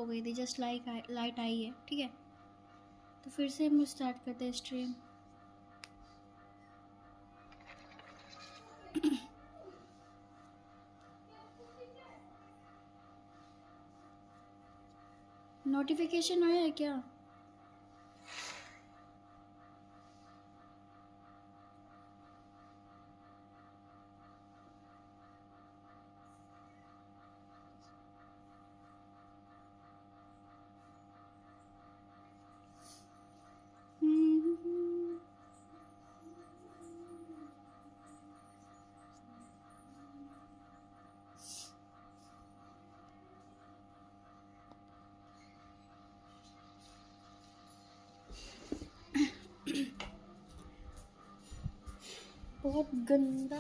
हो गई थी, जस्ट लाइट आई है, ठीक है। तो फिर से हम स्टार्ट करते हैं स्ट्रीम। नोटिफिकेशन आया है क्या? बहुत गंदा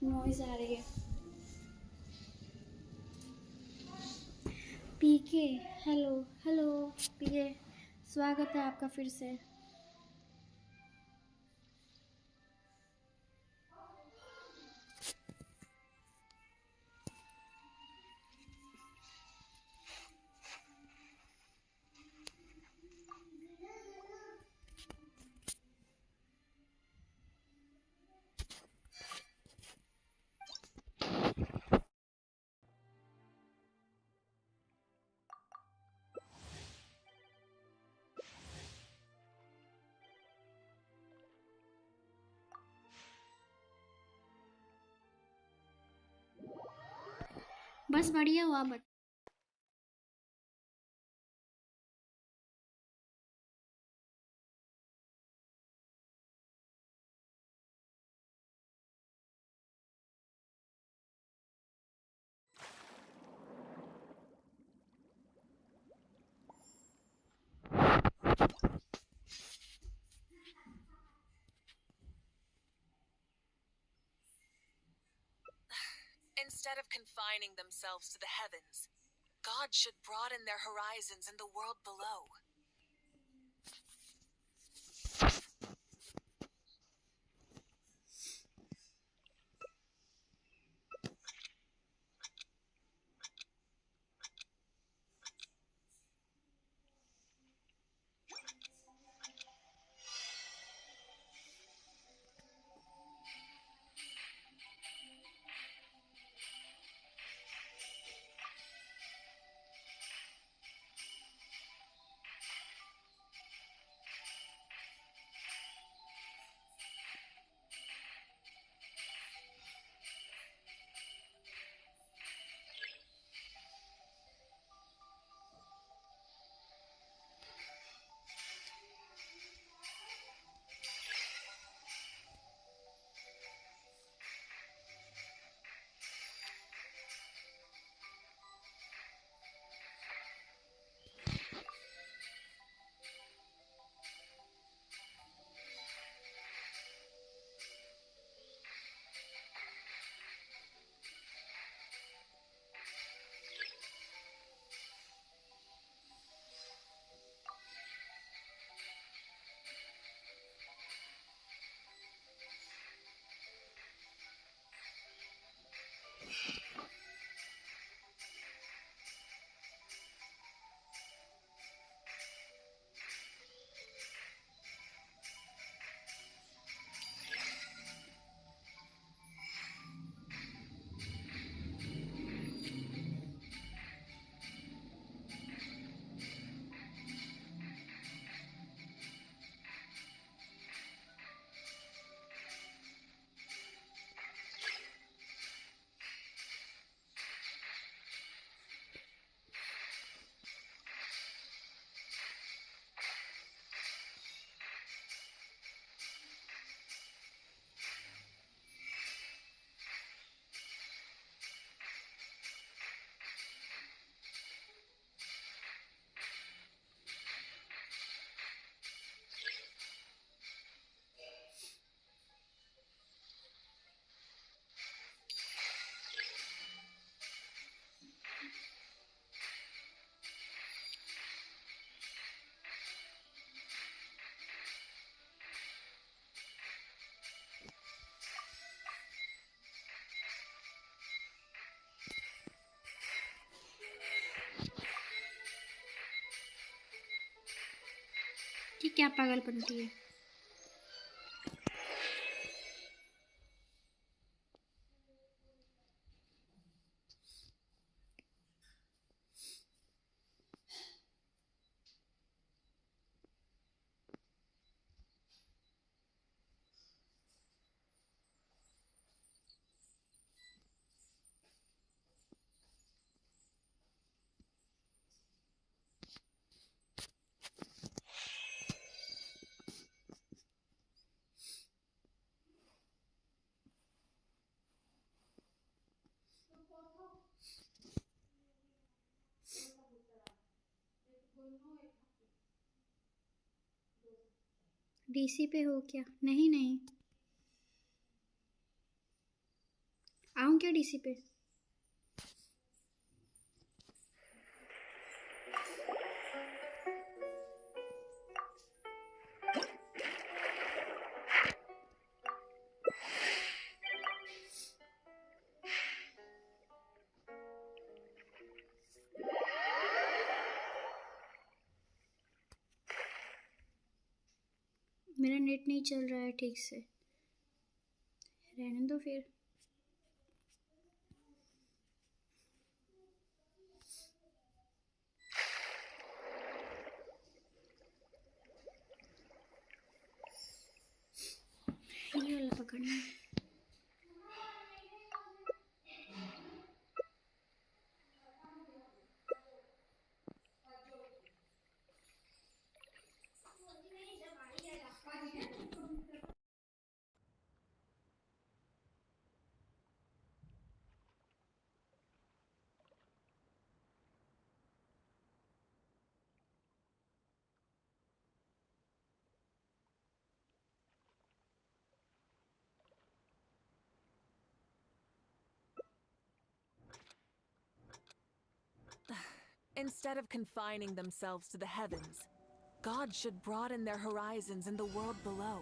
नॉइज आ रही है। पीके, हेलो हेलो पीके, स्वागत है आपका फिर से। बस बढ़िया हुआ but Instead of confining themselves to the heavens, God should broaden their horizons in the world below. क्या पागलपंती है? डीसी पे हो क्या? नहीं नहीं, आऊँ क्या डीसी पे? मेरा नेट नहीं चल रहा है ठीक से, रहने दो फिर। ये वाला पकड़ना है। Instead of confining themselves to the heavens, God should broaden their horizons in the world below.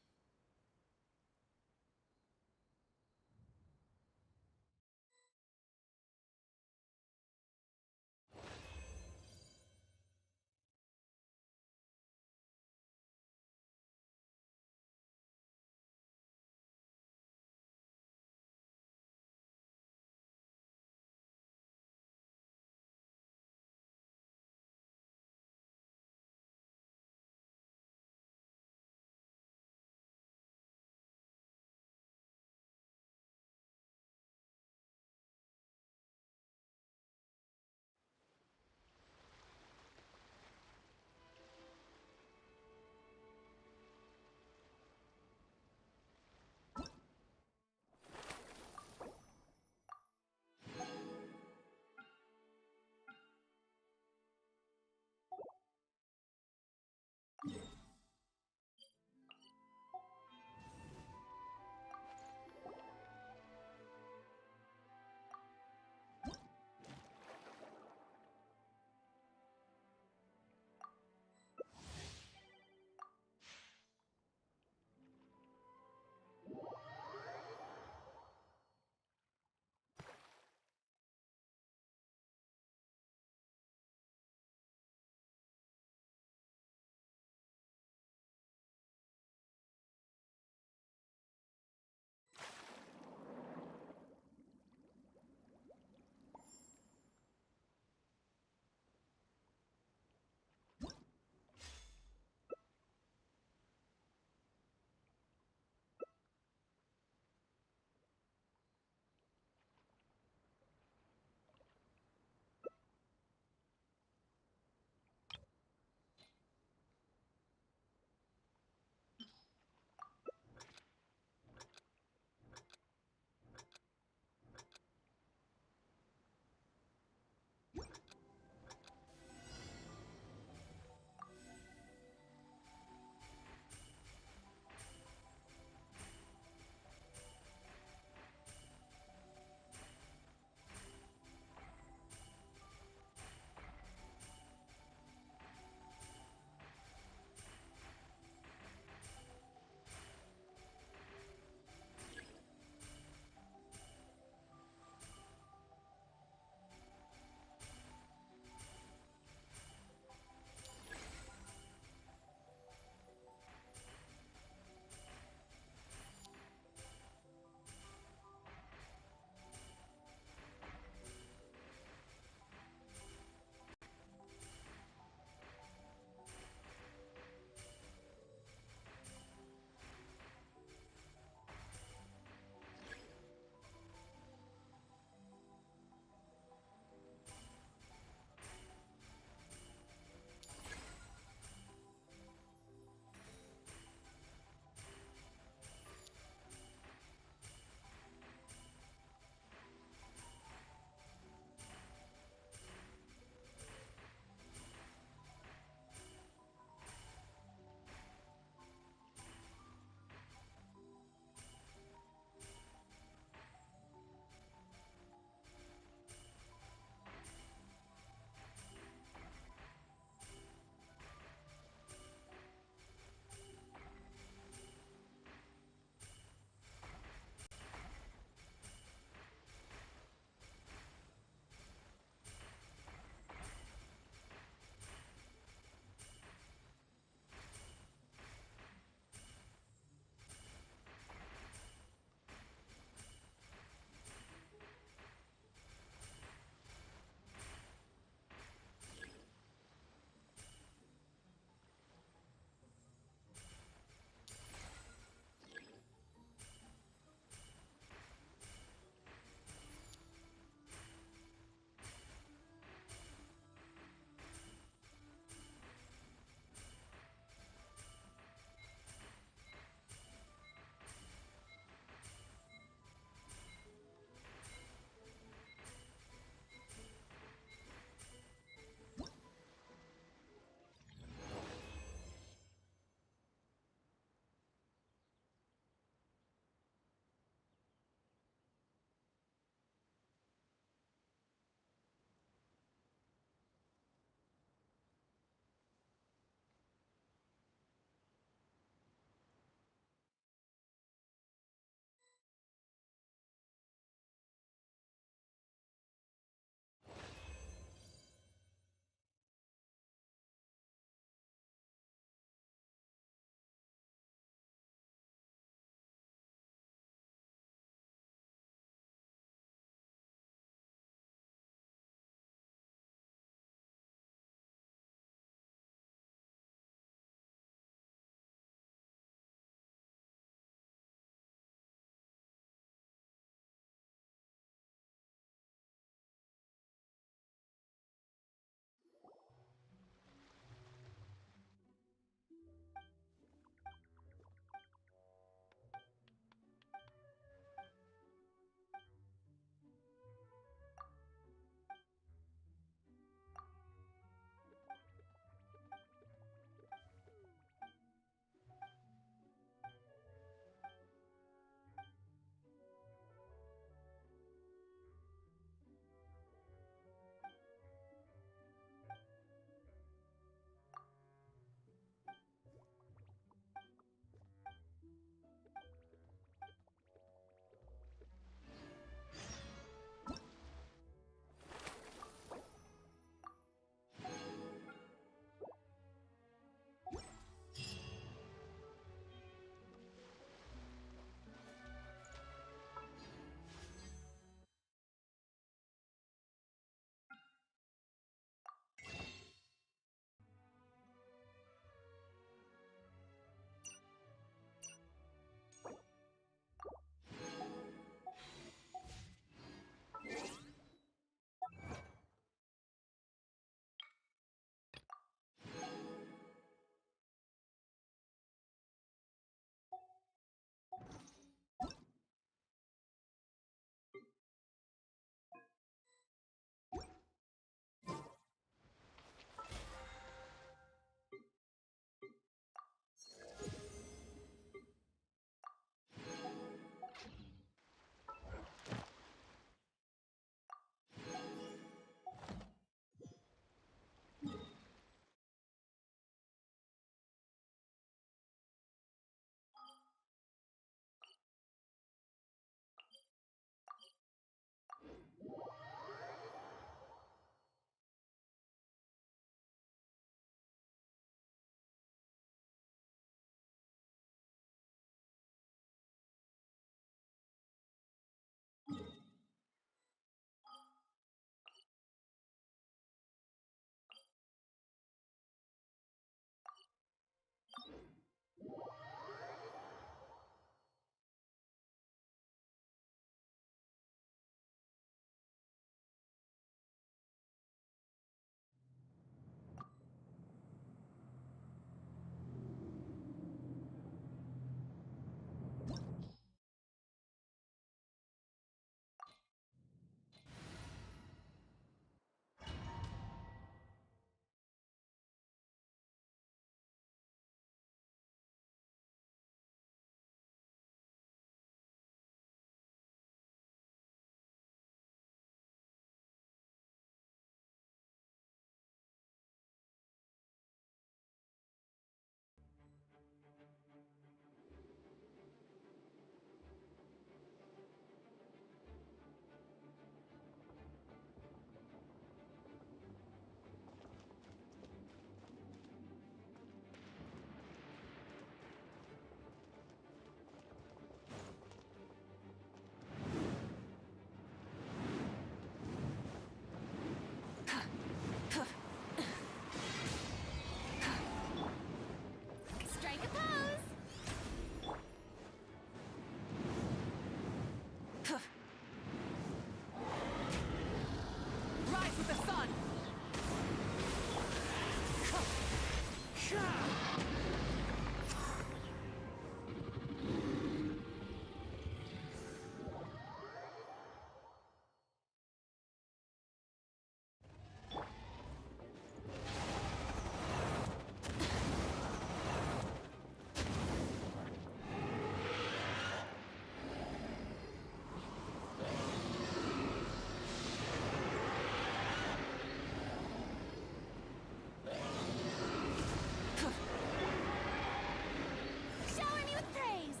Shower me with praise!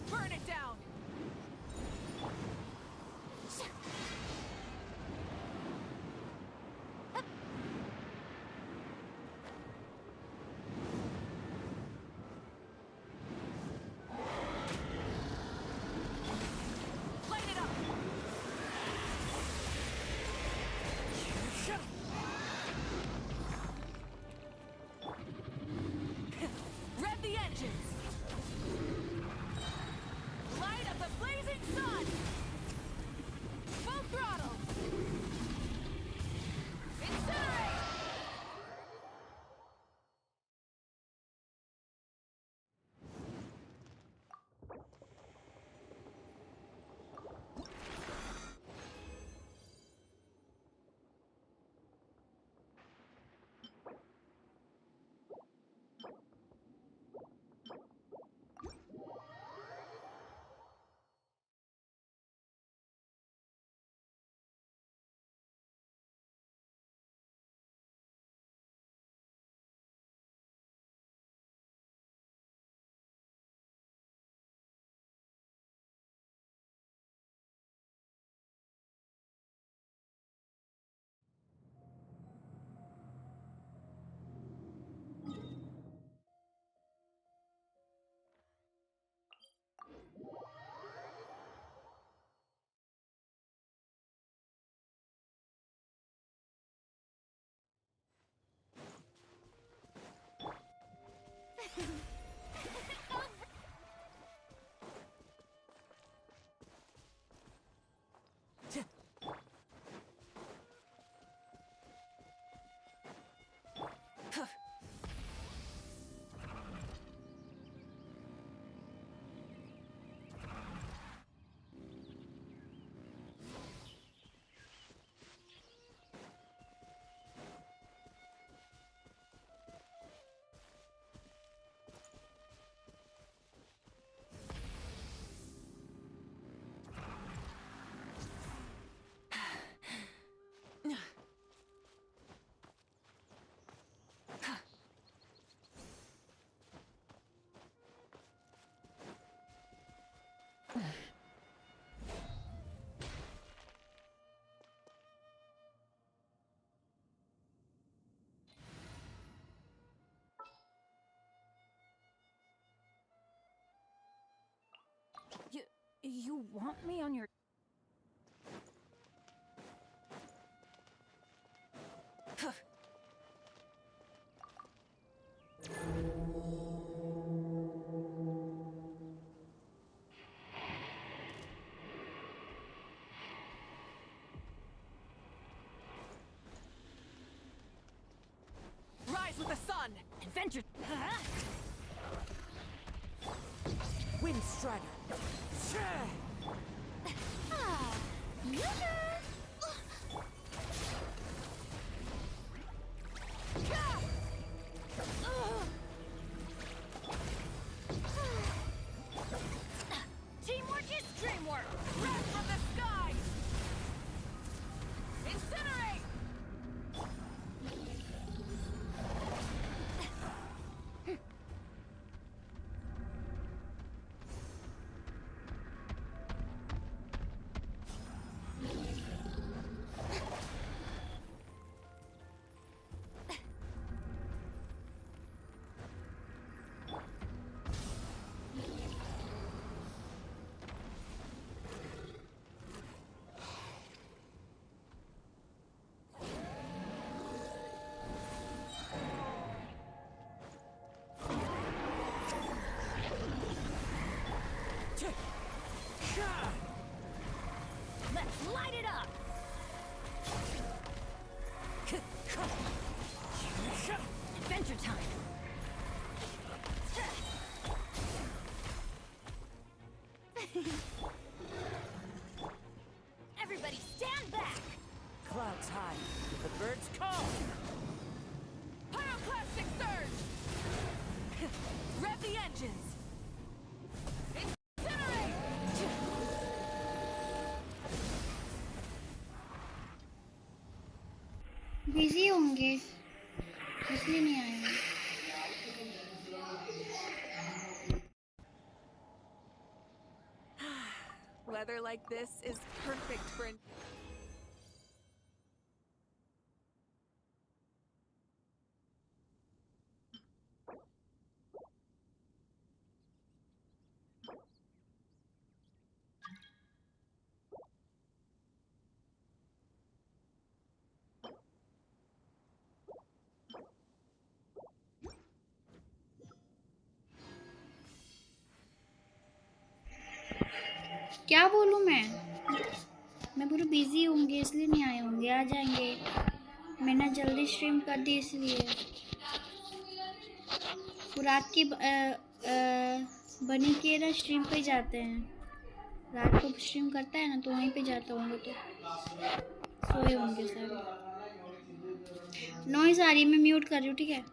Burn it down! Light it up! Rev the engines! Light of the blazing sun! Full throttle! Incinerate! You want me on your... Rise with the sun! Adventure... Wind Strider! Ah, Teamwork is dreamwork! Wrath from the sky! Incinerate! Adventure time. Everybody stand back! Clouds high, the birds call. Pyroclastic surge! Rev the engines! Incinerate! Busy होंगे इसलिए नहीं आए हैं। Weather like this is perfect for an क्या बोलूँ मैं पूरा busy होंगे इसलिए नहीं आए होंगे, आ जाएंगे। मैंने जल्दी स्ट्रीम कर दी इसलिए। वो रात की बनी के ना स्ट्रीम पे जाते हैं, रात को स्ट्रीम करता है ना तो वहीं पे जाते होंगे, तो सोए होंगे सारे। नॉइज़ आ रही है, मैं म्यूट कर रही हूँ, ठीक है।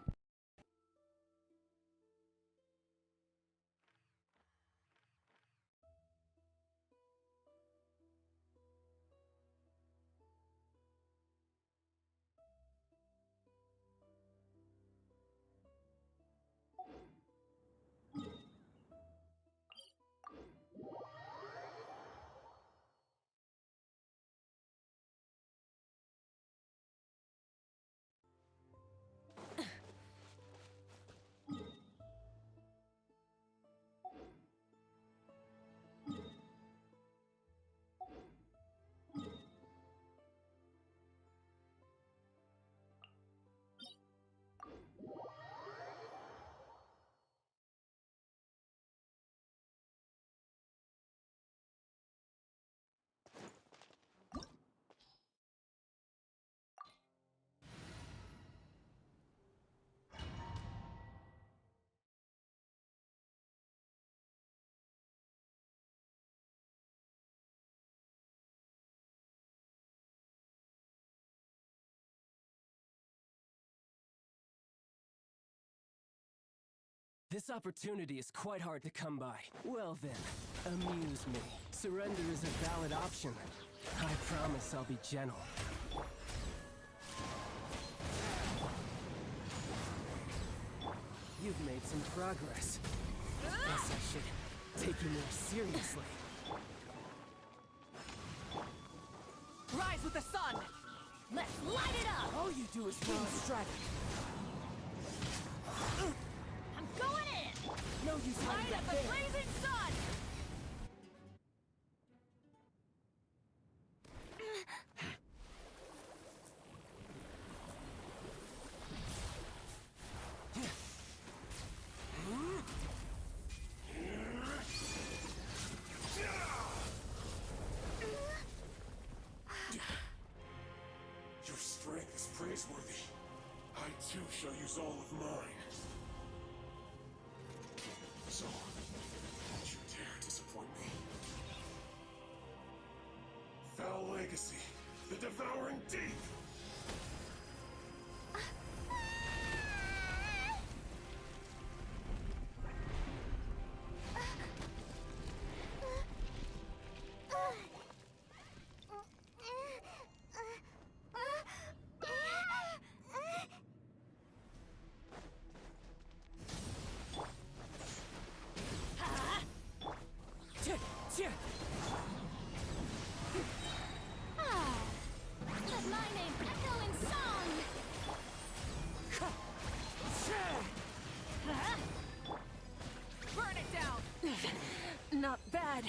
This opportunity is quite hard to come by. Well then, amuse me. Surrender is a valid option. I promise I'll be gentle. You've made some progress. Guess I should take you more seriously. rise with the sun! Let's light it up! All you do is throw a strike. I'm going in! No use hiding Light back at the there. blazing sun! Your strength is praiseworthy. I too shall use all of mine. So, don't you dare disappoint me. Foul Legacy, the Devouring Deep! Let my name echo in song! Burn it down! Not bad.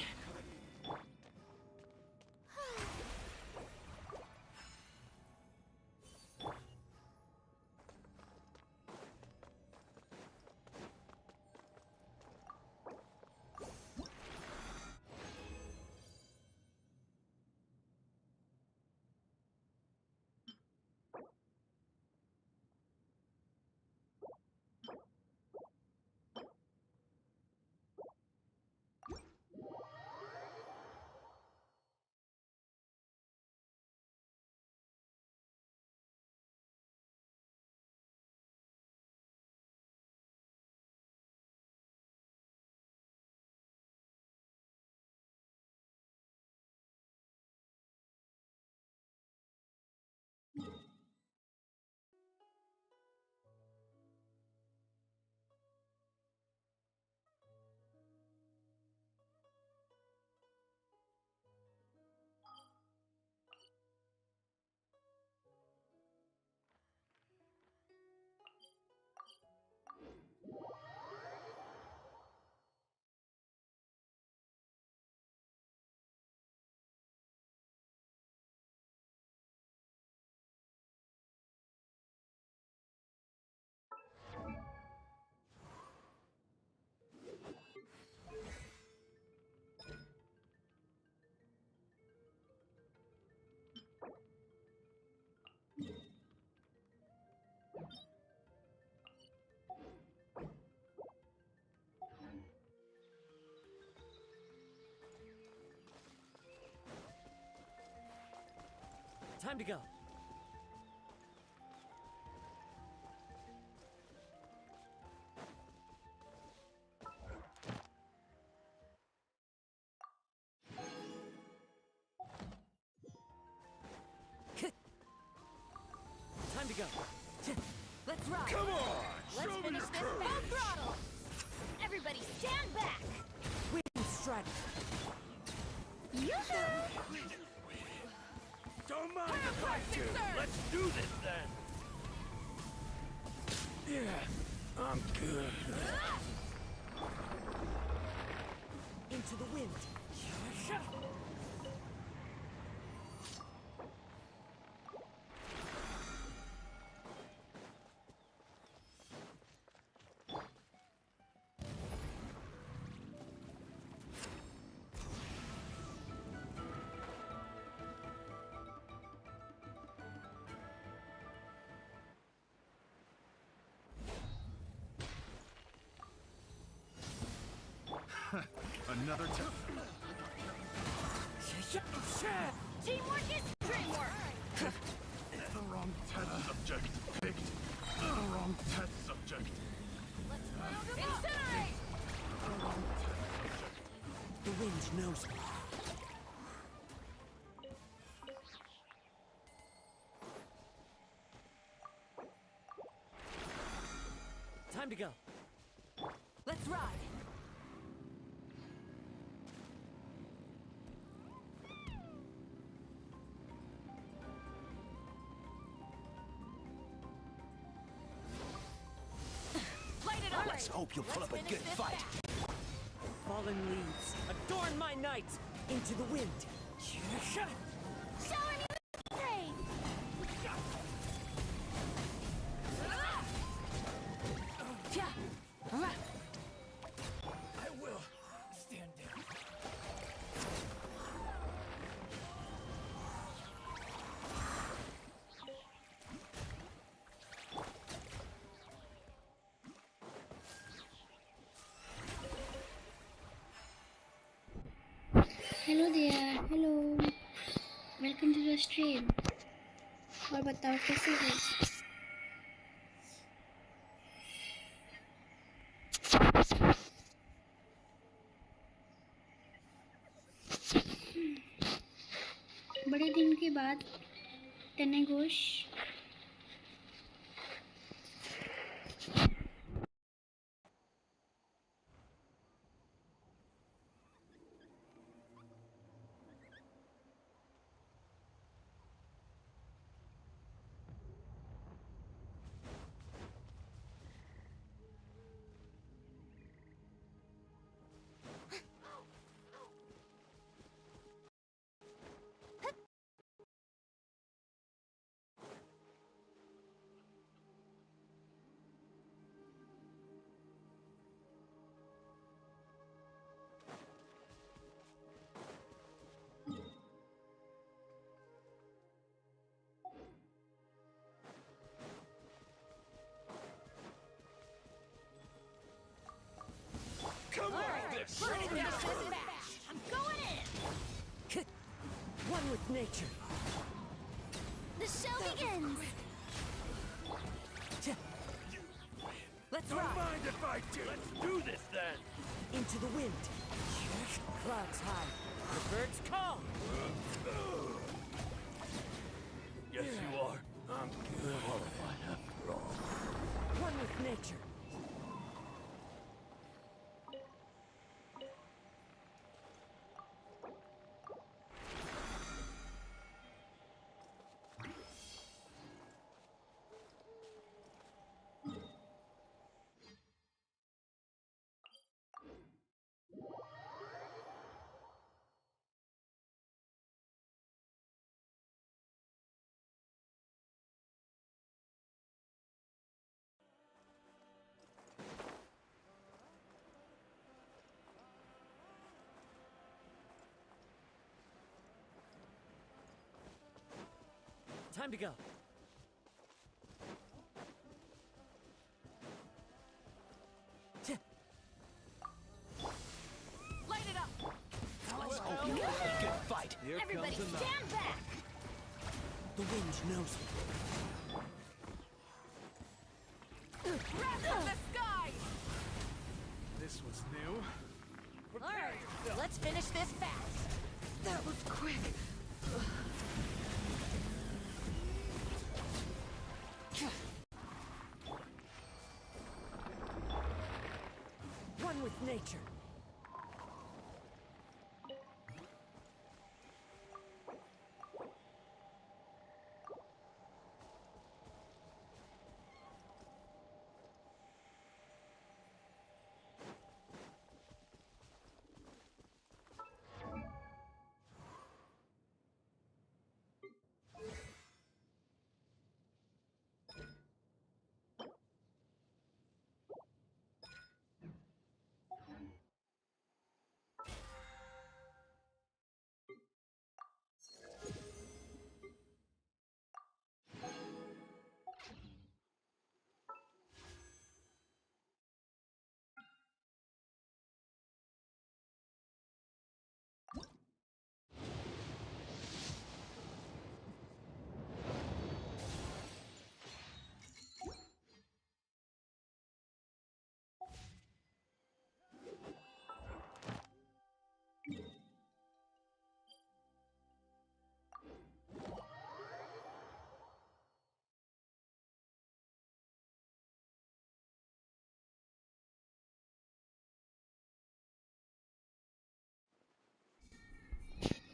Time to go. Time to go. Let's rock. Come on! Let's Show me finish your this courage! full throttle. Everybody stand back. Wind strike. Don't mind if I do! Let's do this then! Yeah, I'm good. Into the wind. Another time. Teamwork is dreamwork. The wrong test subject picked. The wrong test subject. Incinerate. The wrong test subject. The wind knows me. Time to go. Let's ride. Light it up. Let's hope you'll pull up a Let's good finish this fight. back. Fallen leaves, adorn my night. Into the wind. Showing you the thing. I will stand down. Hello there, hello, welcome to the stream. और बताओ कैसे हो? बड़े दिन के बाद तनेगोश Come on! Let's finish this back. I'm going in. One with nature. The show begins. Let's Don't ride. mind if I do! Let's do this then! Into the wind. Clouds high. The birds come. Yes, you are. I'm good. Qualified after all. One with nature. Time to go. Light it up. Let's hope you put up a good fight. Everybody stand back. The wind knows me. Wrath of the sky! This was new. Alright, let's finish this fast. That was quick. One with nature.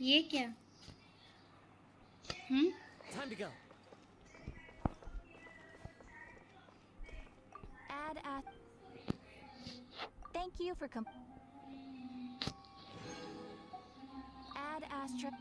ये क्या? Time to go. Add a... Thank you for Add Astra...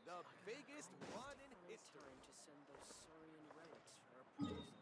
The biggest one in history. Time to send those saurian relics for appraisal.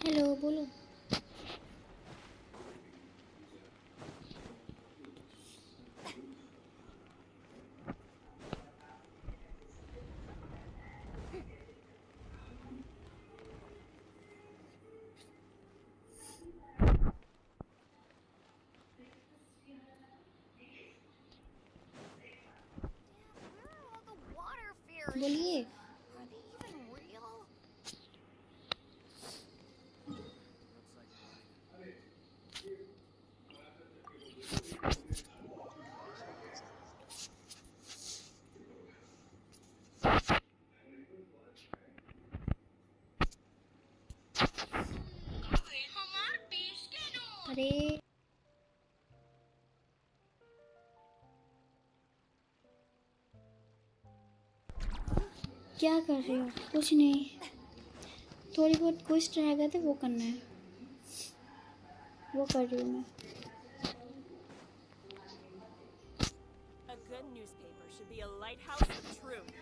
Hello बोलो। Where are all the water fairies? बोलिए। Are they even real? Looks like running. अरे क्या कर रही हो? कुछ नहीं, थोड़ी बहुत क्वेश्चन रह गए थे वो करना है, वो कर रही हूँ मैं। A good newspaper should be a lighthouse of truth.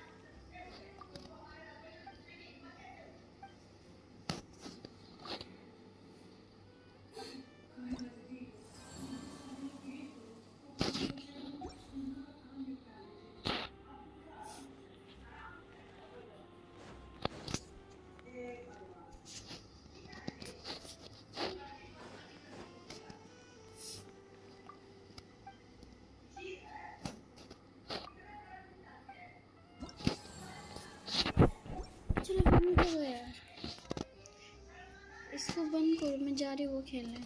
चलो बंद करो यार, इसको बंद करो, मैं जा रही हूँ वो खेलने।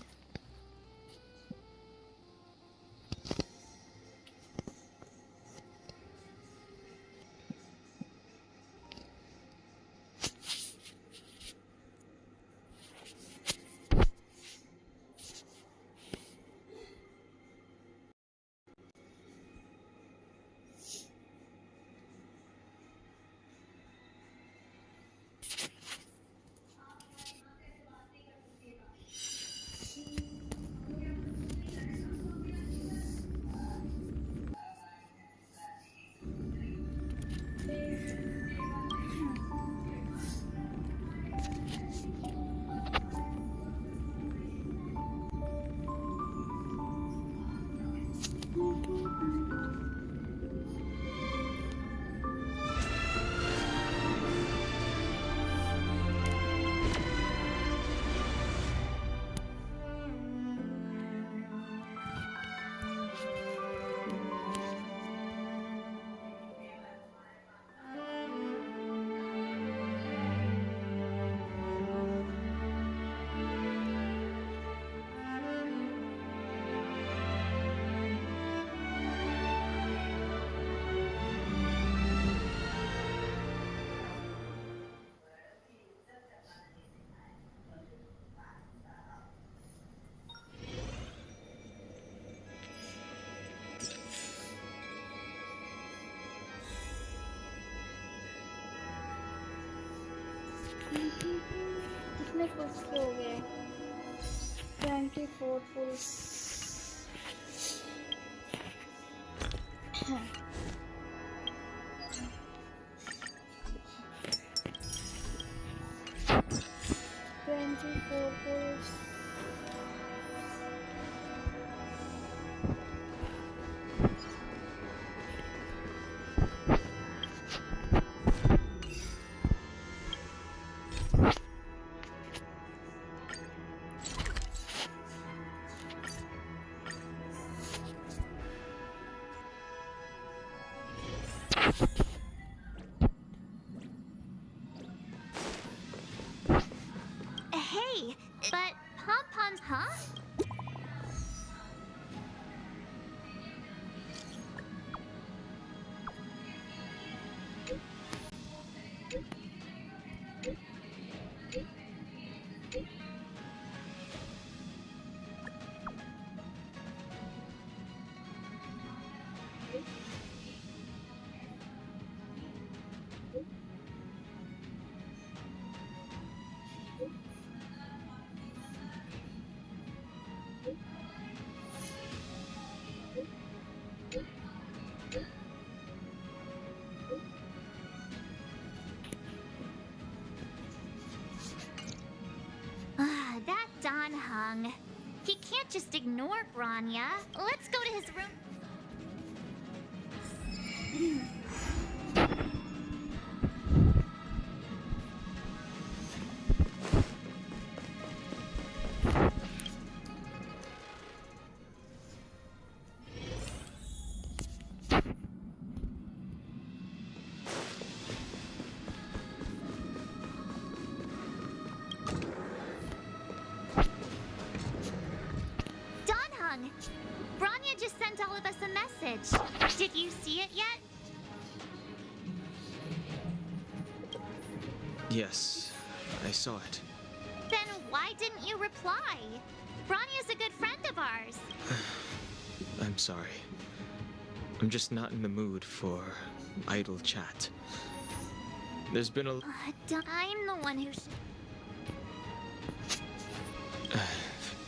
कितने फुल्स के हो गए? 24 फुल्स। Hey, but pom-poms, huh? Hung. He can't just ignore Grania. Let's go to his room. Donhung! Grania just sent all of us a message. Did you see it yet? Yes, I saw it. Then why didn't you reply? Grania's a good friend of ours. I'm sorry. I'm just not in the mood for idle chat. There's been a... I'm the one who...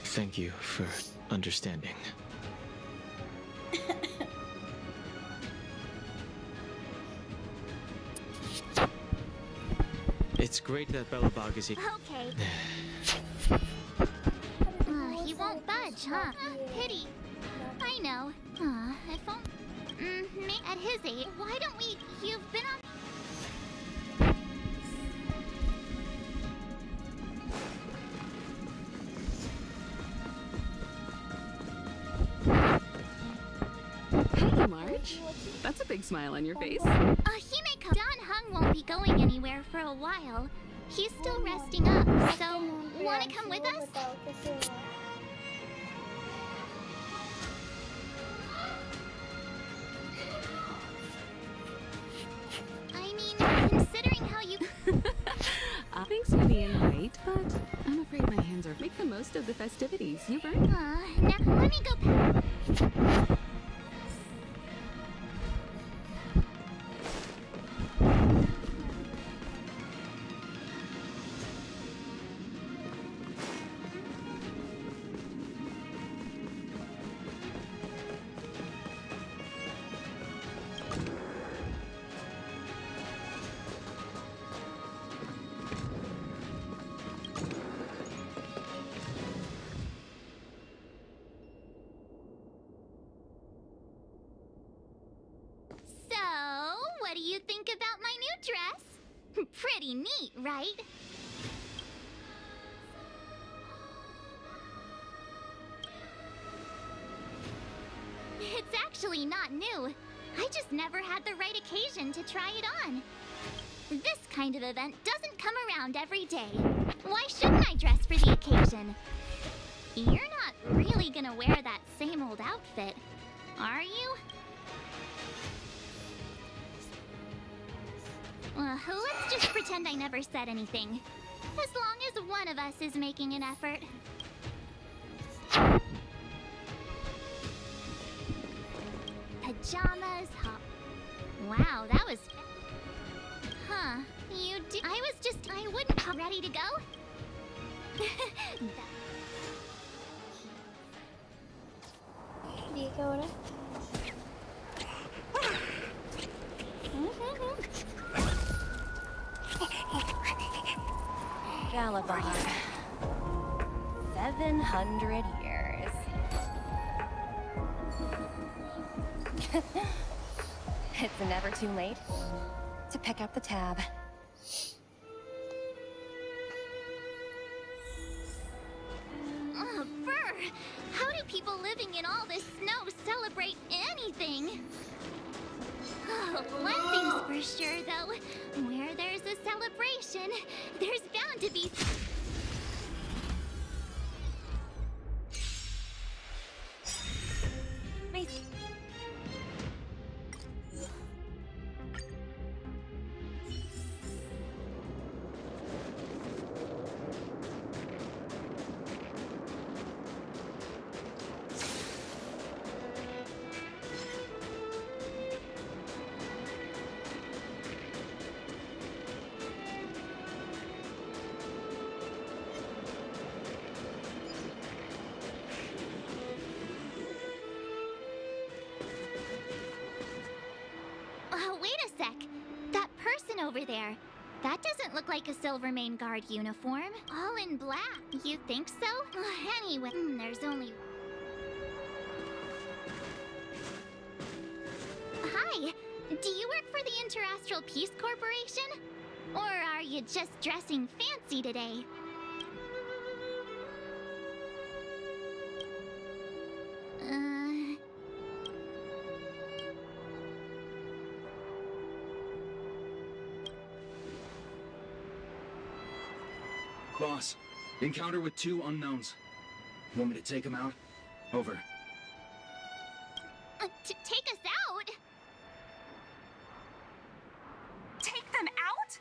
Thank you for understanding. It's great that Belobog is here. Okay. He won't budge, huh? Pity. I know. If only... at his age, why don't we... You've been on... Hey, March. That's a big smile on your face. He may come. Donhung won't be going anywhere for a while. He's still resting up, so... Wanna come with us? I mean, considering how you... Thanks for being great, but I'm afraid my hands are... Make the most of the festivities. You've earned... now, let me go back. What do you think about my new dress? Pretty neat, right? It's actually not new. I just never had the right occasion to try it on. This kind of event doesn't come around every day. Why shouldn't I dress for the occasion? You're not really gonna wear that same old outfit, are you? Let's just pretend I never said anything. As long as one of us is making an effort. Pajamas, hop. Wow, that was... Huh. I wouldn't come ready to go? ¿Y qué ahora? Galabard. 700 years. It's never too late to pick up the tab. Brr! How do people living in all this snow celebrate anything? One thing's for sure, though. Where there's a celebration, there's bound to be... Wait a sec. That person over there. That doesn't look like a Silvermane Guard uniform. All in black. You think so? Anyway, there's only... Hi! Do you work for the Interastral Peace Corporation? Or are you just dressing fancy today? Boss, encounter with 2 unknowns. Want me to take them out? Over. To take us out? Take them out?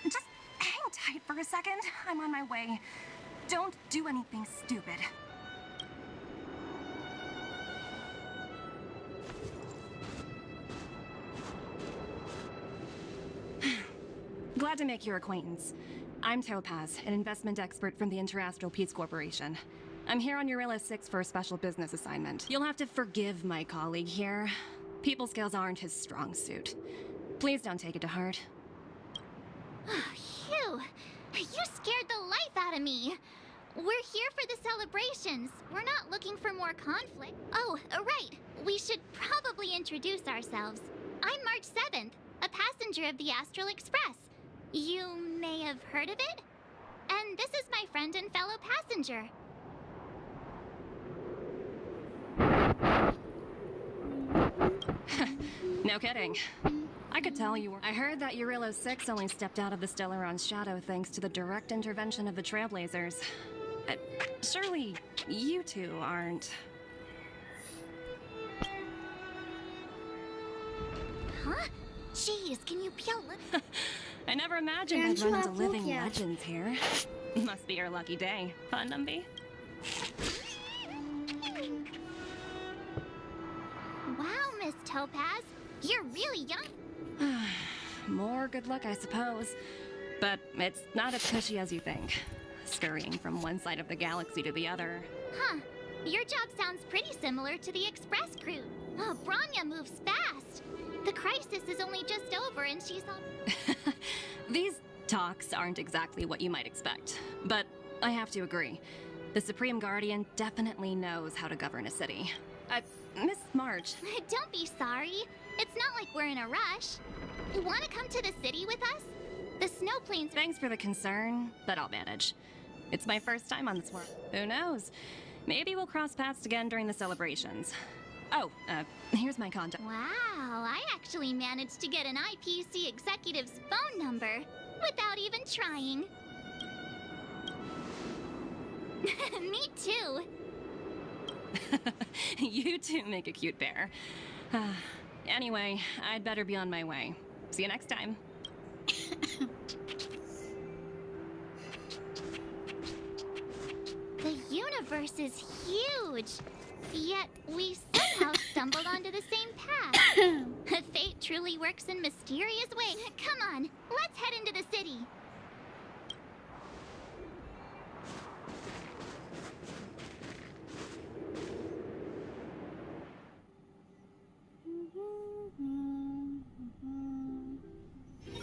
Just hang tight for a second. I'm on my way. Don't do anything stupid. Glad to make your acquaintance. I'm Topaz, an investment expert from the Interastral Peace Corporation. I'm here on Eurilla 6 for a special business assignment. You'll have to forgive my colleague here. People skills aren't his strong suit. Please don't take it to heart. Phew! You scared the life out of me! We're here for the celebrations. We're not looking for more conflict. Oh, right. We should probably introduce ourselves. I'm March 7th, a passenger of the Astral Express. You may have heard of it? And this is my friend and fellow passenger. No kidding. I could tell you were. I heard that Eurilla 6 only stepped out of the Stellaron's shadow thanks to the direct intervention of the Trailblazers. Surely you two aren't. Huh? Jeez, can you peel lip? I never imagined I'd run into living legends here. Must be your lucky day. Huh, Numby? Wow, Miss Topaz. You're really young. More good luck, I suppose. But it's not as cushy as you think. Scurrying from one side of the galaxy to the other. Huh. Your job sounds pretty similar to the Express crew. Oh, Bronya moves fast. The crisis is only just over and she's all... These talks aren't exactly what you might expect. But I have to agree. The Supreme Guardian definitely knows how to govern a city. Miss March. Don't be sorry. It's not like we're in a rush. You want to come to the city with us? The snow plains... Thanks for the concern, but I'll manage. It's my first time on this world. Who knows? Maybe we'll cross paths again during the celebrations. Oh, here's my contact. Wow, I actually managed to get an IPC executive's phone number without even trying. Me too. You two make a cute pair. Anyway, I'd better be on my way. See you next time. The universe is huge, yet we somehow stumbled onto the same path. Fate truly works in mysterious ways. Come on, let's head into the city.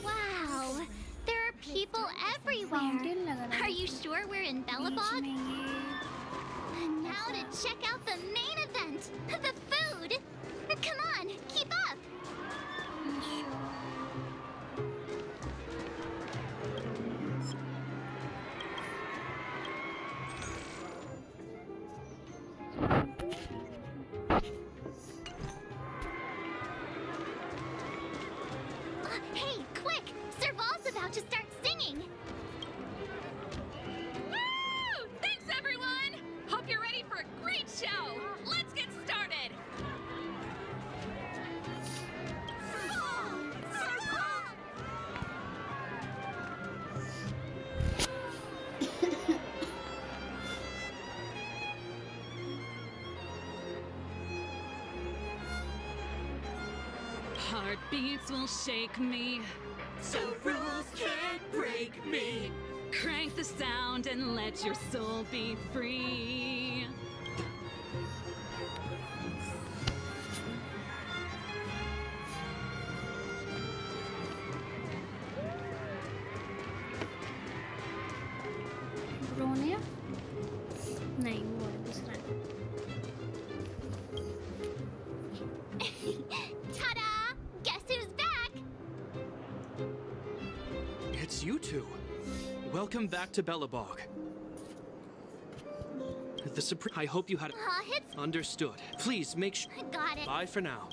Wow, there are people everywhere. Are you sure we're in Belobog? And now to check out the main event, the food. Come on, keep up. Hey, quick! Serval's about to start singing. Woo! Thanks, everyone! Hope you're ready for a great show! Let's get started! Heartbeats will shake me, so rules can't break me. Crank the sound and let your soul be free. नहीं वो है दूसरा Ta-da! Guess who's back? It's you two. Welcome back to Belobog. The Supreme. I hope you had. It's Understood. Please make sure. got it. Bye for now.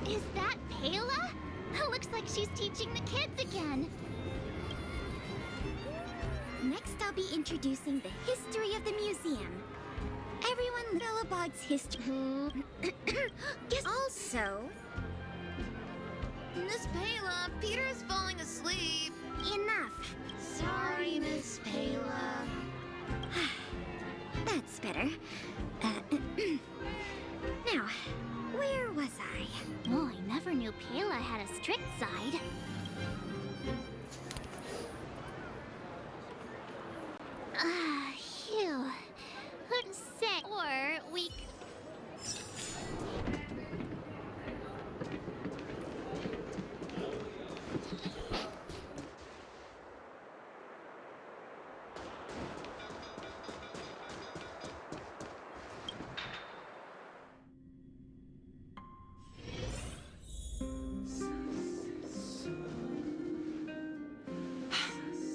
Is that Payla? Looks like she's teaching the kids again. Next, I'll be introducing the history of the museum. Everyone, Belobog's history. Guess also. Miss Payla, Peter is falling asleep. Enough. Sorry, Miss Payla. That's better. Now, where was I? Oh, I never knew Payla had a strict side. Phew. Who'd say? Or we.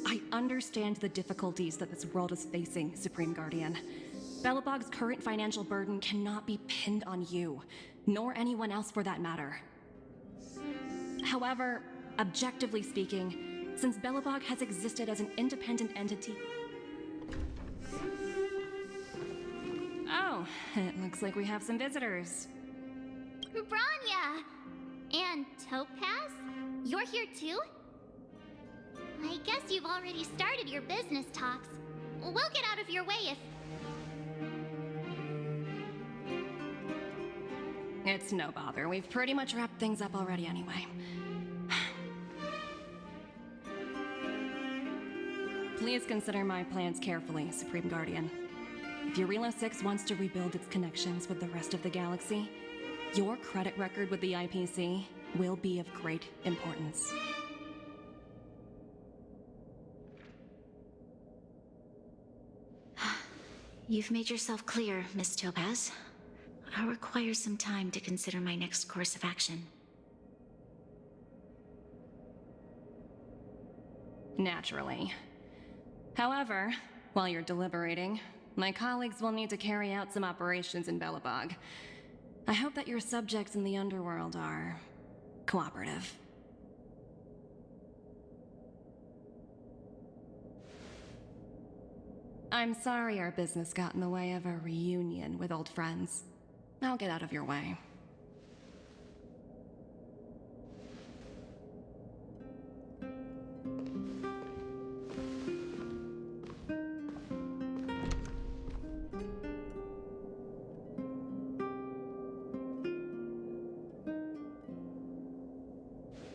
I understand the difficulties that this world is facing, Supreme Guardian. Belobog's current financial burden cannot be pinned on you, nor anyone else for that matter. However, objectively speaking, since Belobog has existed as an independent entity... Oh, it looks like we have some visitors. Branya! And Topaz? You're here too? I guess you've already started your business talks. We'll get out of your way if... It's no bother. We've pretty much wrapped things up already anyway. Please consider my plans carefully, Supreme Guardian. If Eurela 6 wants to rebuild its connections with the rest of the galaxy, your credit record with the IPC will be of great importance. You've made yourself clear, Miss Topaz. I'll require some time to consider my next course of action. Naturally. However, while you're deliberating, my colleagues will need to carry out some operations in Belobog. I hope that your subjects in the underworld are cooperative. I'm sorry our business got in the way of a reunion with old friends. I'll get out of your way.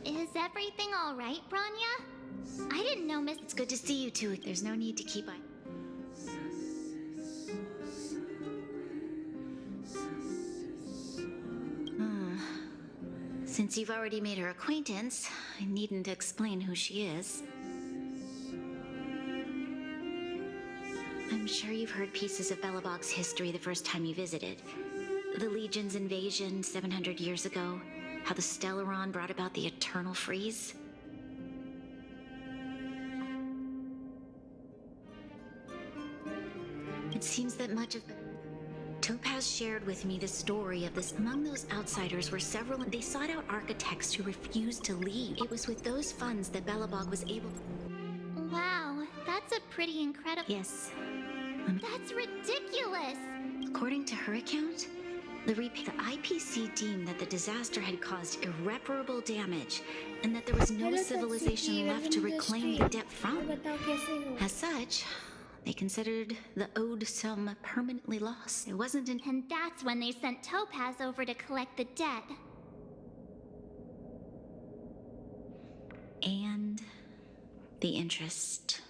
Is everything all right, Branya? I didn't know Miss... It's good to see you two. There's no need to keep on... Since you've already made her acquaintance, I needn't explain who she is. I'm sure you've heard pieces of Belobog's history the first time you visited. The Legion's invasion 700 years ago, how the Stellaron brought about the Eternal Freeze. It seems that much of... Topaz shared with me the story of this. Among those outsiders were several, and they sought out architects who refused to leave. It was with those funds that Belobog was able to... Wow, that's a pretty incredible... Yes. That's ridiculous! According to her account, the IPC deemed that the disaster had caused irreparable damage, and that there was no civilization left to reclaim the debt from. As such, they considered the owed sum permanently lost. It wasn't in... And that's when they sent Topaz over to collect the debt. And the interest.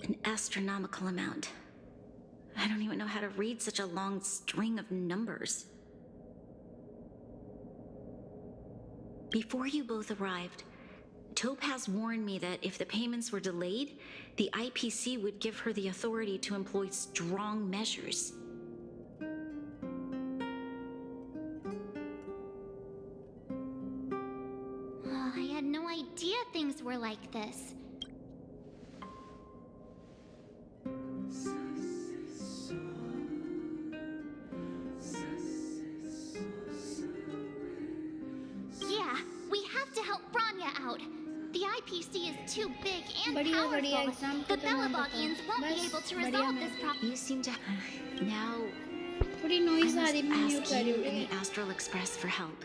An astronomical amount. I don't even know how to read such a long string of numbers. Before you both arrived, Topaz warned me that if the payments were delayed, the IPC would give her the authority to employ strong measures. Oh, I had no idea things were like this. Yeah, we have to help Bronya out. The IPC is too big and powerful. The Belabogians won't be able to resolve this problem. You seem to... Now... थोड़ी I noise must आ रही है, मैं mute ask कर रही you हूँ, and ठीक the Astral Express for help.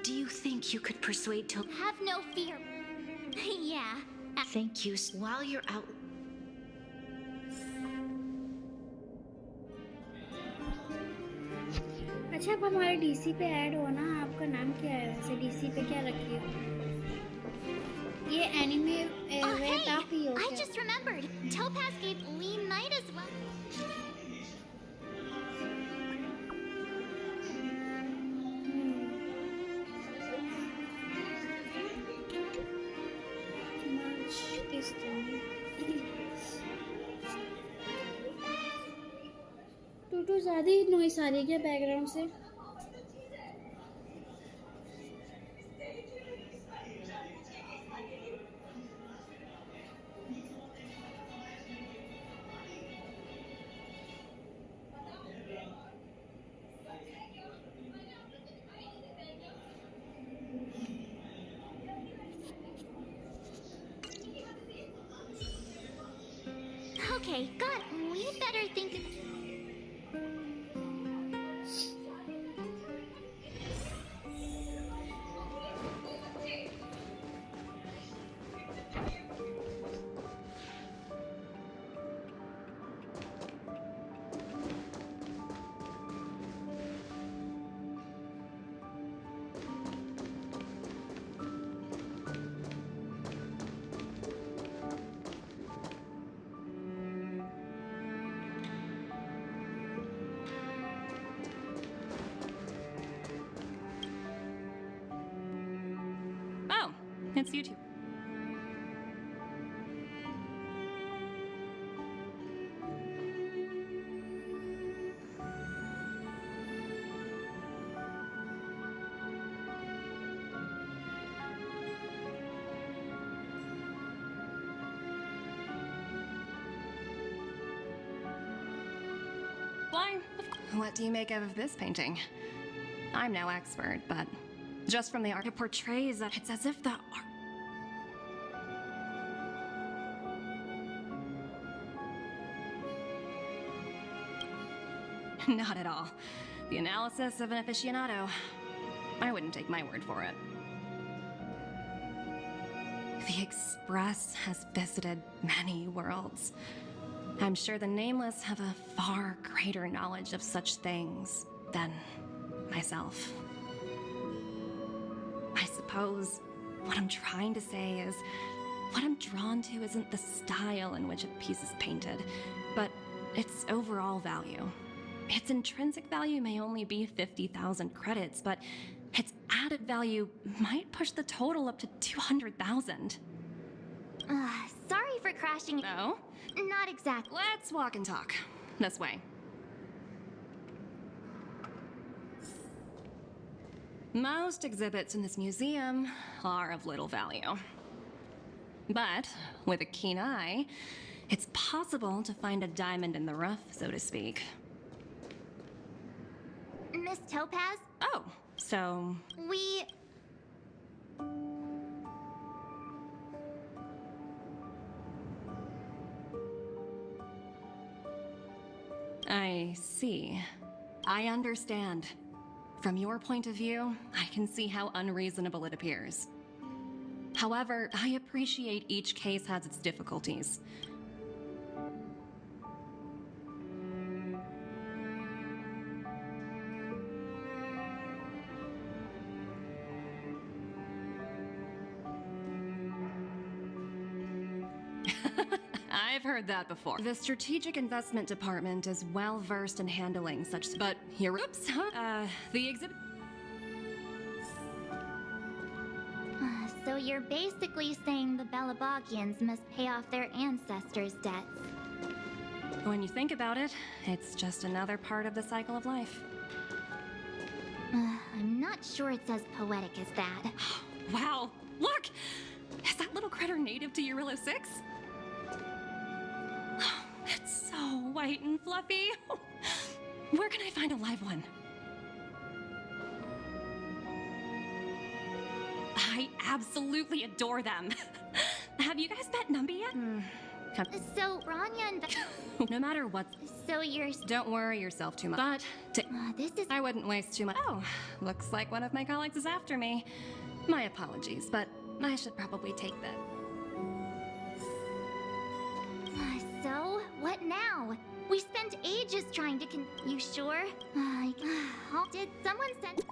Do you think you could persuade Topaz? Have no fear. Yeah. Thank you. While you're out... अच्छा आप हमारे डीसी पे ऐड हो ना, आपका नाम क्या है वैसे? डीसी पे क्या रखी हो? ये एनिमे वे आप ही हो I क्या? just remembered. Topaz gave Lee Knight as well. Merge this thing. टूटू ज़्यादा ही नॉइस आ रही है क्या बैकग्राउंड से? Okay, God, we better think. Oh, it's you two. Why? What do you make of this painting? I'm no expert, but just from the art it portrays that it's as if the art... Not at all. The analysis of an aficionado. I wouldn't take my word for it. The Express has visited many worlds. I'm sure the Nameless have a far greater knowledge of such things than myself. I suppose what I'm trying to say is what I'm drawn to isn't the style in which a piece is painted, but its overall value. Its intrinsic value may only be 50,000 credits, but its added value might push the total up to 200,000. Sorry for crashing. No? Not exactly. Let's walk and talk. This way. Most exhibits in this museum are of little value. But with a keen eye, it's possible to find a diamond in the rough, so to speak. Miss Topaz? Oh, so... We... I see. I understand. From your point of view, I can see how unreasonable it appears. However, I appreciate each case has its difficulties. I've heard that before. The Strategic Investment Department is well versed in handling such. But here, oops, the exhibit. So you're basically saying the Belabogians must pay off their ancestors' debts. When you think about it, it's just another part of the cycle of life. I'm not sure it's as poetic as that. Wow, look! Is that little critter native to Eurilo 6? It's so white and fluffy. Where can I find a live one? I absolutely adore them. Have you guys met Numby yet? So, Rania and... No matter what. So you're... Don't worry yourself too much. But... this is... I wouldn't waste too much... Oh, looks like one of my colleagues is after me. My apologies, but I should probably take that. So, what now? We spent ages trying to You sure? Did someone send...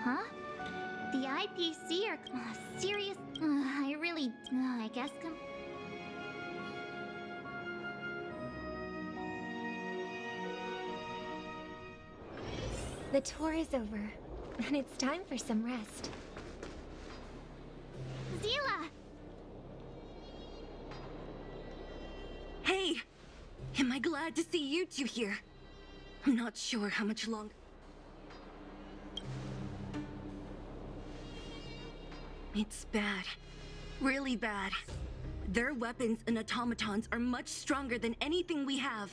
Huh? The IPC are serious. I really. I guess. The tour is over, and it's time for some rest. Zila! Hey! Am I glad to see you two here? I'm not sure how much longer. It's bad. Really bad. Their weapons and automatons are much stronger than anything we have.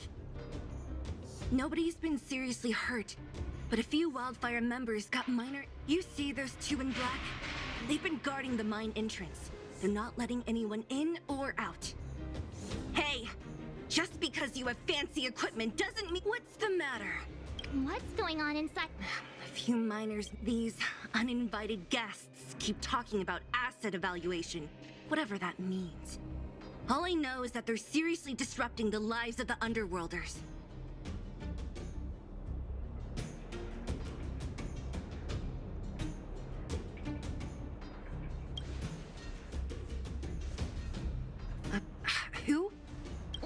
Nobody's been seriously hurt, but a few Wildfire members got minor... You see those two in black? They've been guarding the mine entrance. They're not letting anyone in or out. Hey! Just because you have fancy equipment doesn't mean... What's the matter? What's going on inside? A few miners, these uninvited guests, keep talking about asset evaluation, whatever that means. All I know is that they're seriously disrupting the lives of the Underworlders. Who?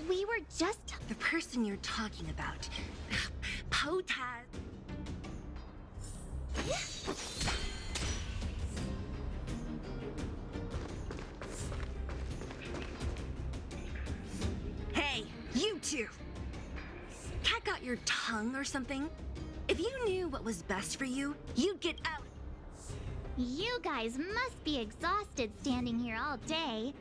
We were just... The person you're talking about. Potaz... Hey, you two! Cat got your tongue or something? If you knew what was best for you, you'd get out. You guys must be exhausted standing here all day.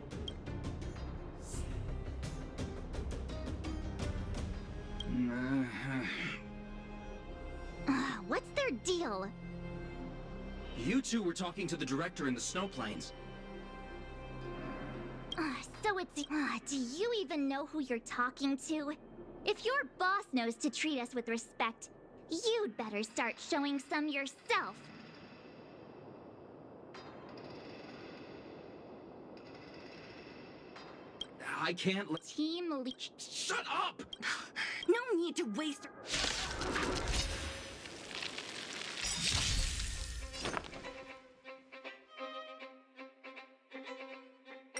What's their deal? You two were talking to the director in the snow plains. So it's... do you even know who you're talking to? If your boss knows to treat us with respect, you'd better start showing some yourself. I can't let... Team Lead... Shut up! No need to waste...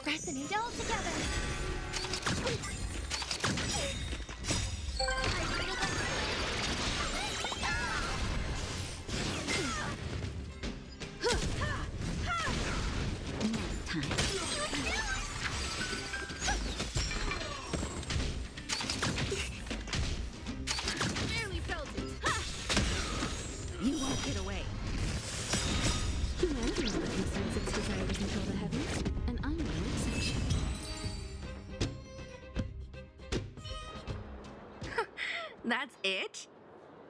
Resonate all together. It?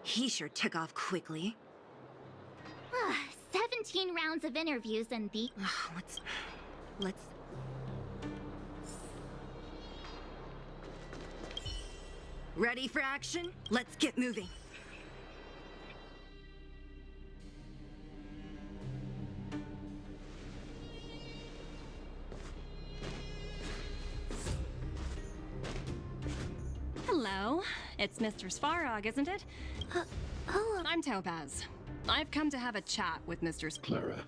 He sure took off quickly. 17 rounds of interviews and the... Let's... Ready for action? Let's get moving. Hello, it's Mr. Svarog, isn't it? Hello. I'm Topaz. I've come to have a chat with Mr. Clara,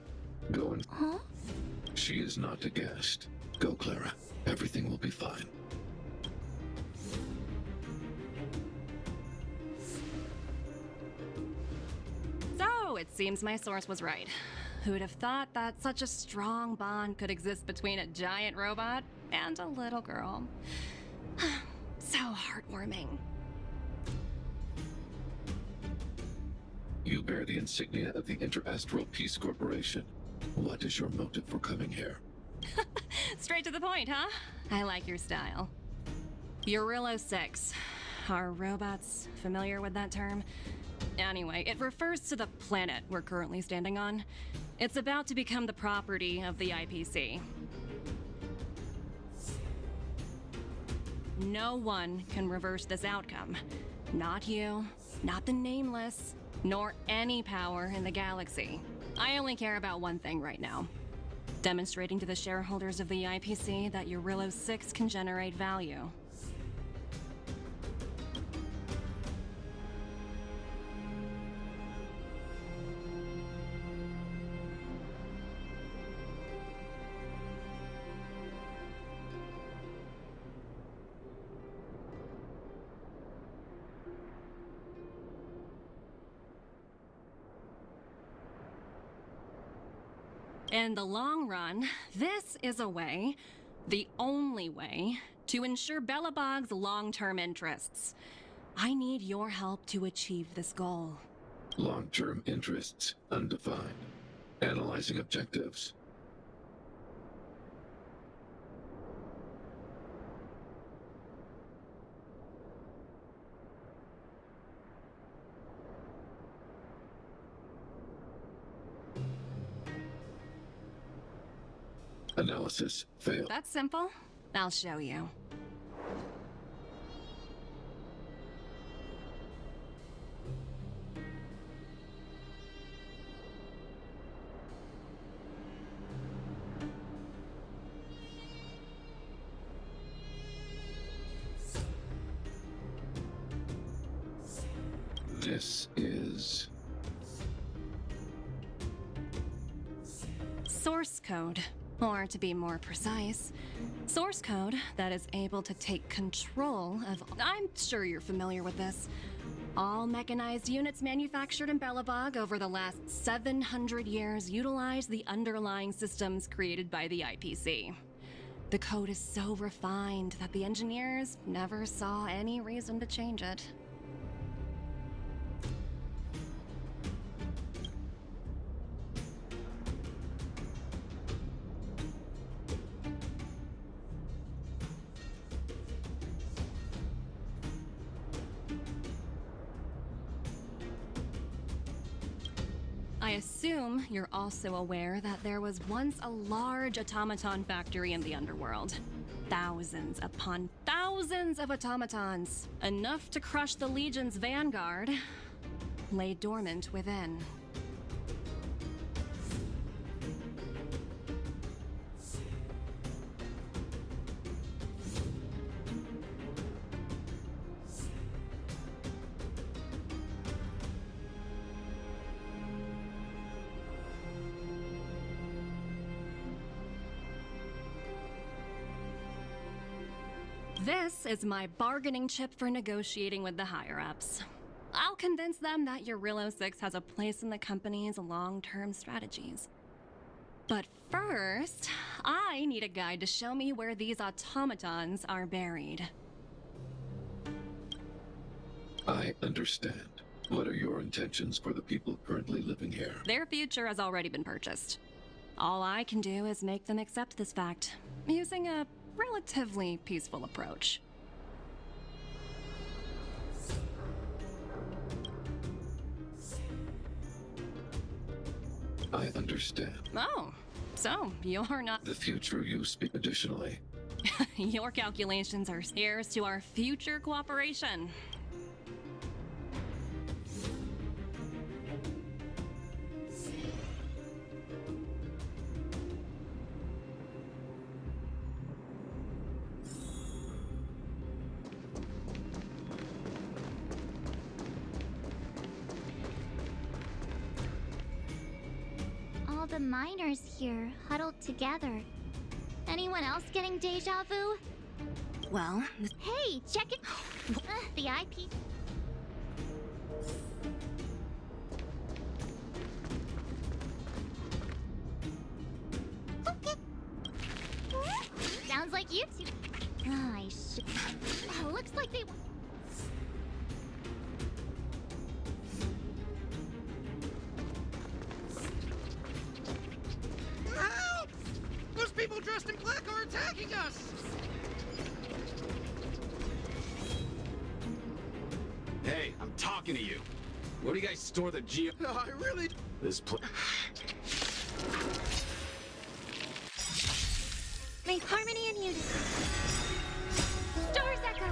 go and... Huh? She is not a guest. Go, Clara. Everything will be fine. So, it seems my source was right. Who'd have thought that such a strong bond could exist between a giant robot and a little girl? So heartwarming. You bear the insignia of the Interastral Peace Corporation. What is your motive for coming here? Straight to the point, huh? I like your style. Eurillo 6. Are robots familiar with that term? Anyway, it refers to the planet we're currently standing on. It's about to become the property of the IPC. No one can reverse this outcome. Not you, not the Nameless, nor any power in the galaxy. I only care about one thing right now. Demonstrating to the shareholders of the IPC that Eurillo 6 can generate value. In the long run, this is a way, the only way, to ensure Belobog's long-term interests. I need your help to achieve this goal. Long-term interests, undefined. Analyzing objectives. Analysis failed. That's simple. I'll show you. This is... source code. Or to be more precise, source code that is able to take control of... I'm sure you're familiar with this. All mechanized units manufactured in Belobog over the last 700 years utilize the underlying systems created by the IPC. The code is so refined that the engineers never saw any reason to change it. I assume you're also aware that there was once a large automaton factory in the underworld. Thousands upon thousands of automatons, enough to crush the Legion's vanguard, lay dormant within. This is my bargaining chip for negotiating with the higher-ups. I'll convince them that Eurillo 6 has a place in the company's long-term strategies. But first, I need a guide to show me where these automatons are buried. I understand. What are your intentions for the people currently living here? Their future has already been purchased. All I can do is make them accept this fact, using a relatively peaceful approach. I understand. Oh, so you're not. The future you speak additionally. Your calculations are heirs to our future cooperation. All the miners here, huddled together. Anyone else getting deja vu? Well, Hey, check it. The IP. Sounds like you two. I should. Oh, looks like they. Help! Those people dressed in black are attacking us! Hey, I'm talking to you. Where do you guys store the geo? I really... This place. Make harmony and unity. Stars echo.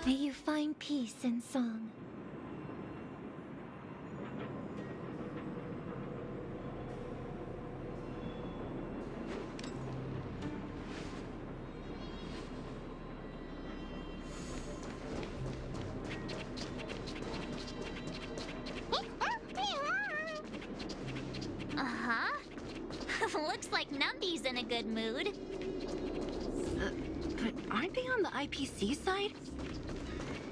May you find peace in song. Uh-huh. Looks like Numby's in a good mood. But aren't they on the IPC side?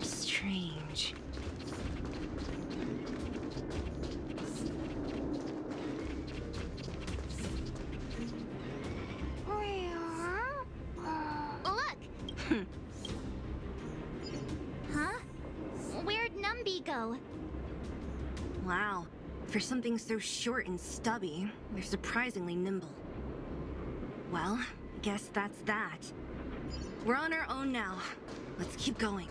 Strange. Look! Huh? Where'd Numby go? Wow. For something so short and stubby, they're surprisingly nimble. Well, guess that's that. We're on our own now. Let's keep going.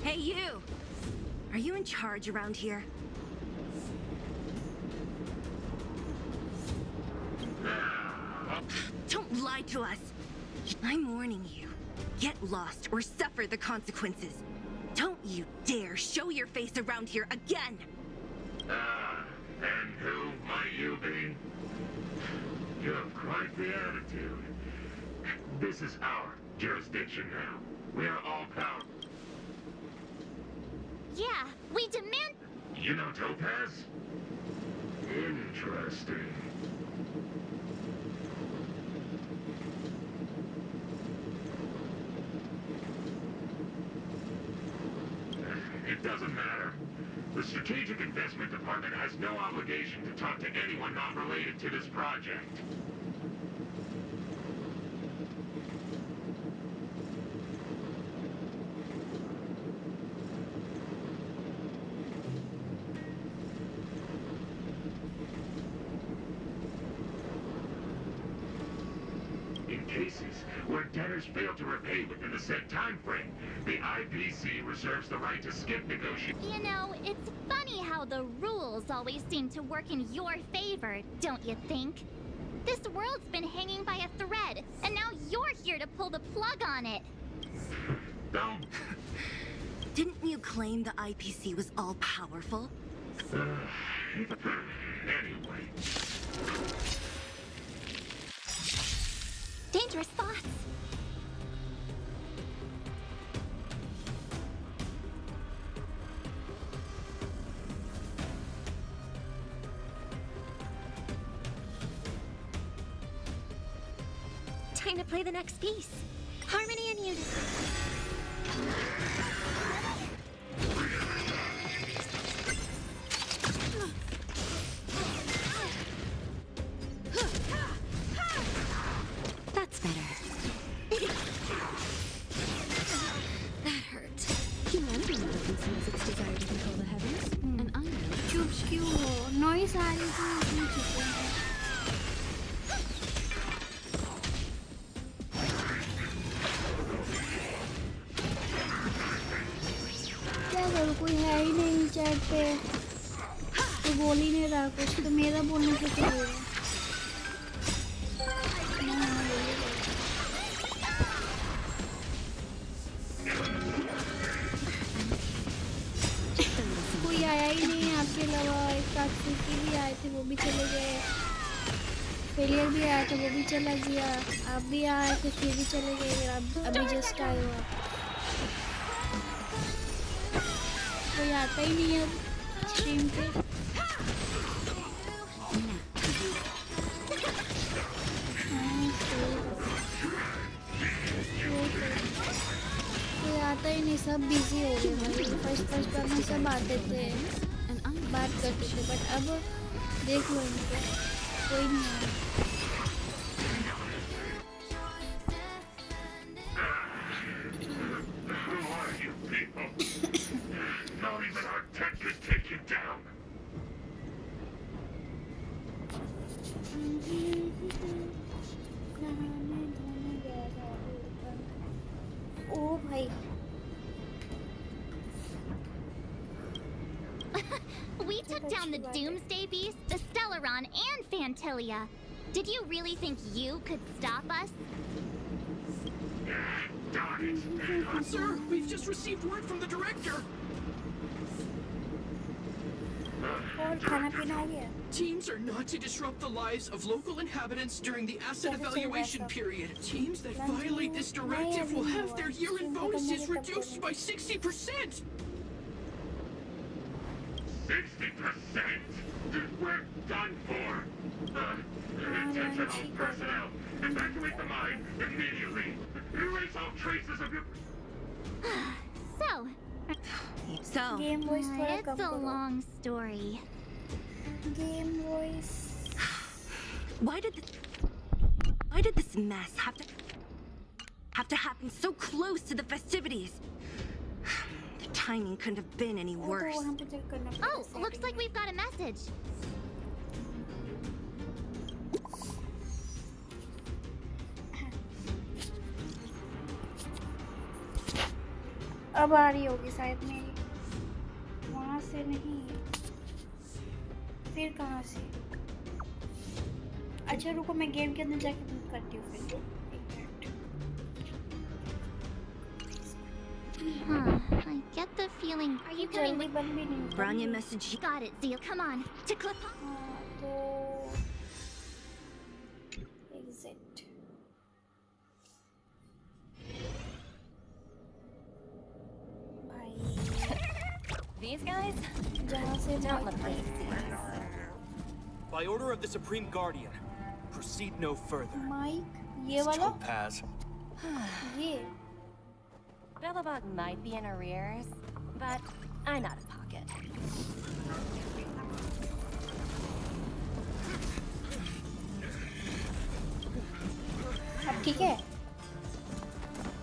Hey, you! Are you in charge around here? Don't lie to us! I'm warning you. Get lost or suffer the consequences. Don't you dare show your face around here again! And who might you be? You have quite the attitude. This is our jurisdiction now. We are all powerful. Yeah, we demand. You know Topaz? Interesting. It doesn't matter. The Strategic Investment Department has no obligation to talk to anyone not related to this project. In cases where debtors fail to repay within the set time frame, the IPC reserves the right to skip negotiations. You know, it's funny how the rules always seem to work in your favor, don't you think? This world's been hanging by a thread, and now you're here to pull the plug on it. Don't. Didn't you claim the IPC was all-powerful? Anyway. Dangerous thoughts. trying to play the next piece. Harmony and unison. That's better. That hurt. Humanity never conceals its desire to control the heavens, and I know. चुप क्यों हो? Noise आ रही थी क्यों चुप हो? क्या करूँ, कोई है ही नहीं चैट पे, तो बोल ही नहीं रहा कुछ, तो मेरा बोलने से क्या हो रहा है? कोई आया ही नहीं आपके अलावा। एक काकी भी आए थे, वो भी चले गए। फेलियर भी आया था, वो भी चला गया। आप भी आए थे, फिर भी चले गए। अब अभी जस्ट आए हो आप। कोई आता ही नहीं है अब स्ट्रीम पे। कोई आता ही नहीं, सब बिजी हो गए भाई। फर्स्ट बार में सब आते थे, बात करते थे, बट अब देख लो इनको, कोई नहीं आया। Not even our tech could take you down. ओ भाई, We took down the Doomsday Beast, the Stellaron, and Phantilia. Did you really think you could stop us? Sir, we've just received word from the director. और खाना पीना हो गया? Teams are not to disrupt the lives of local inhabitants during the asset evaluation period. Teams that violate this directive will have their year-end bonuses reduced by 60%. 60%? We're done for. Attention all personnel. Evacuate the mine immediately. Erase all traces of your... So, Game Voice थोड़ा it's come a करो। long story. Game Voice। Why did this mess have to happen so close to the festivities? The timing couldn't have been any worse. Oh, looks like we've got a message. अब आ रही होगी शायद मेरी, वहाँ से नहीं, फिर कहाँ से? अच्छा रुको, मैं गेम के अंदर जाके बुक करती हूँ फिर। I get the feeling. Are you coming with बंद भी नहीं। Branya message. Got it, Zeal. Come on. To clip. तो exit। These guys जहाँ से don't look like serious. By order of the Supreme Guardian, proceed no further. Mic ये वाला? Topaz. ये Billabong might be in arrears, but I'm out of pocket. अब ठीक है?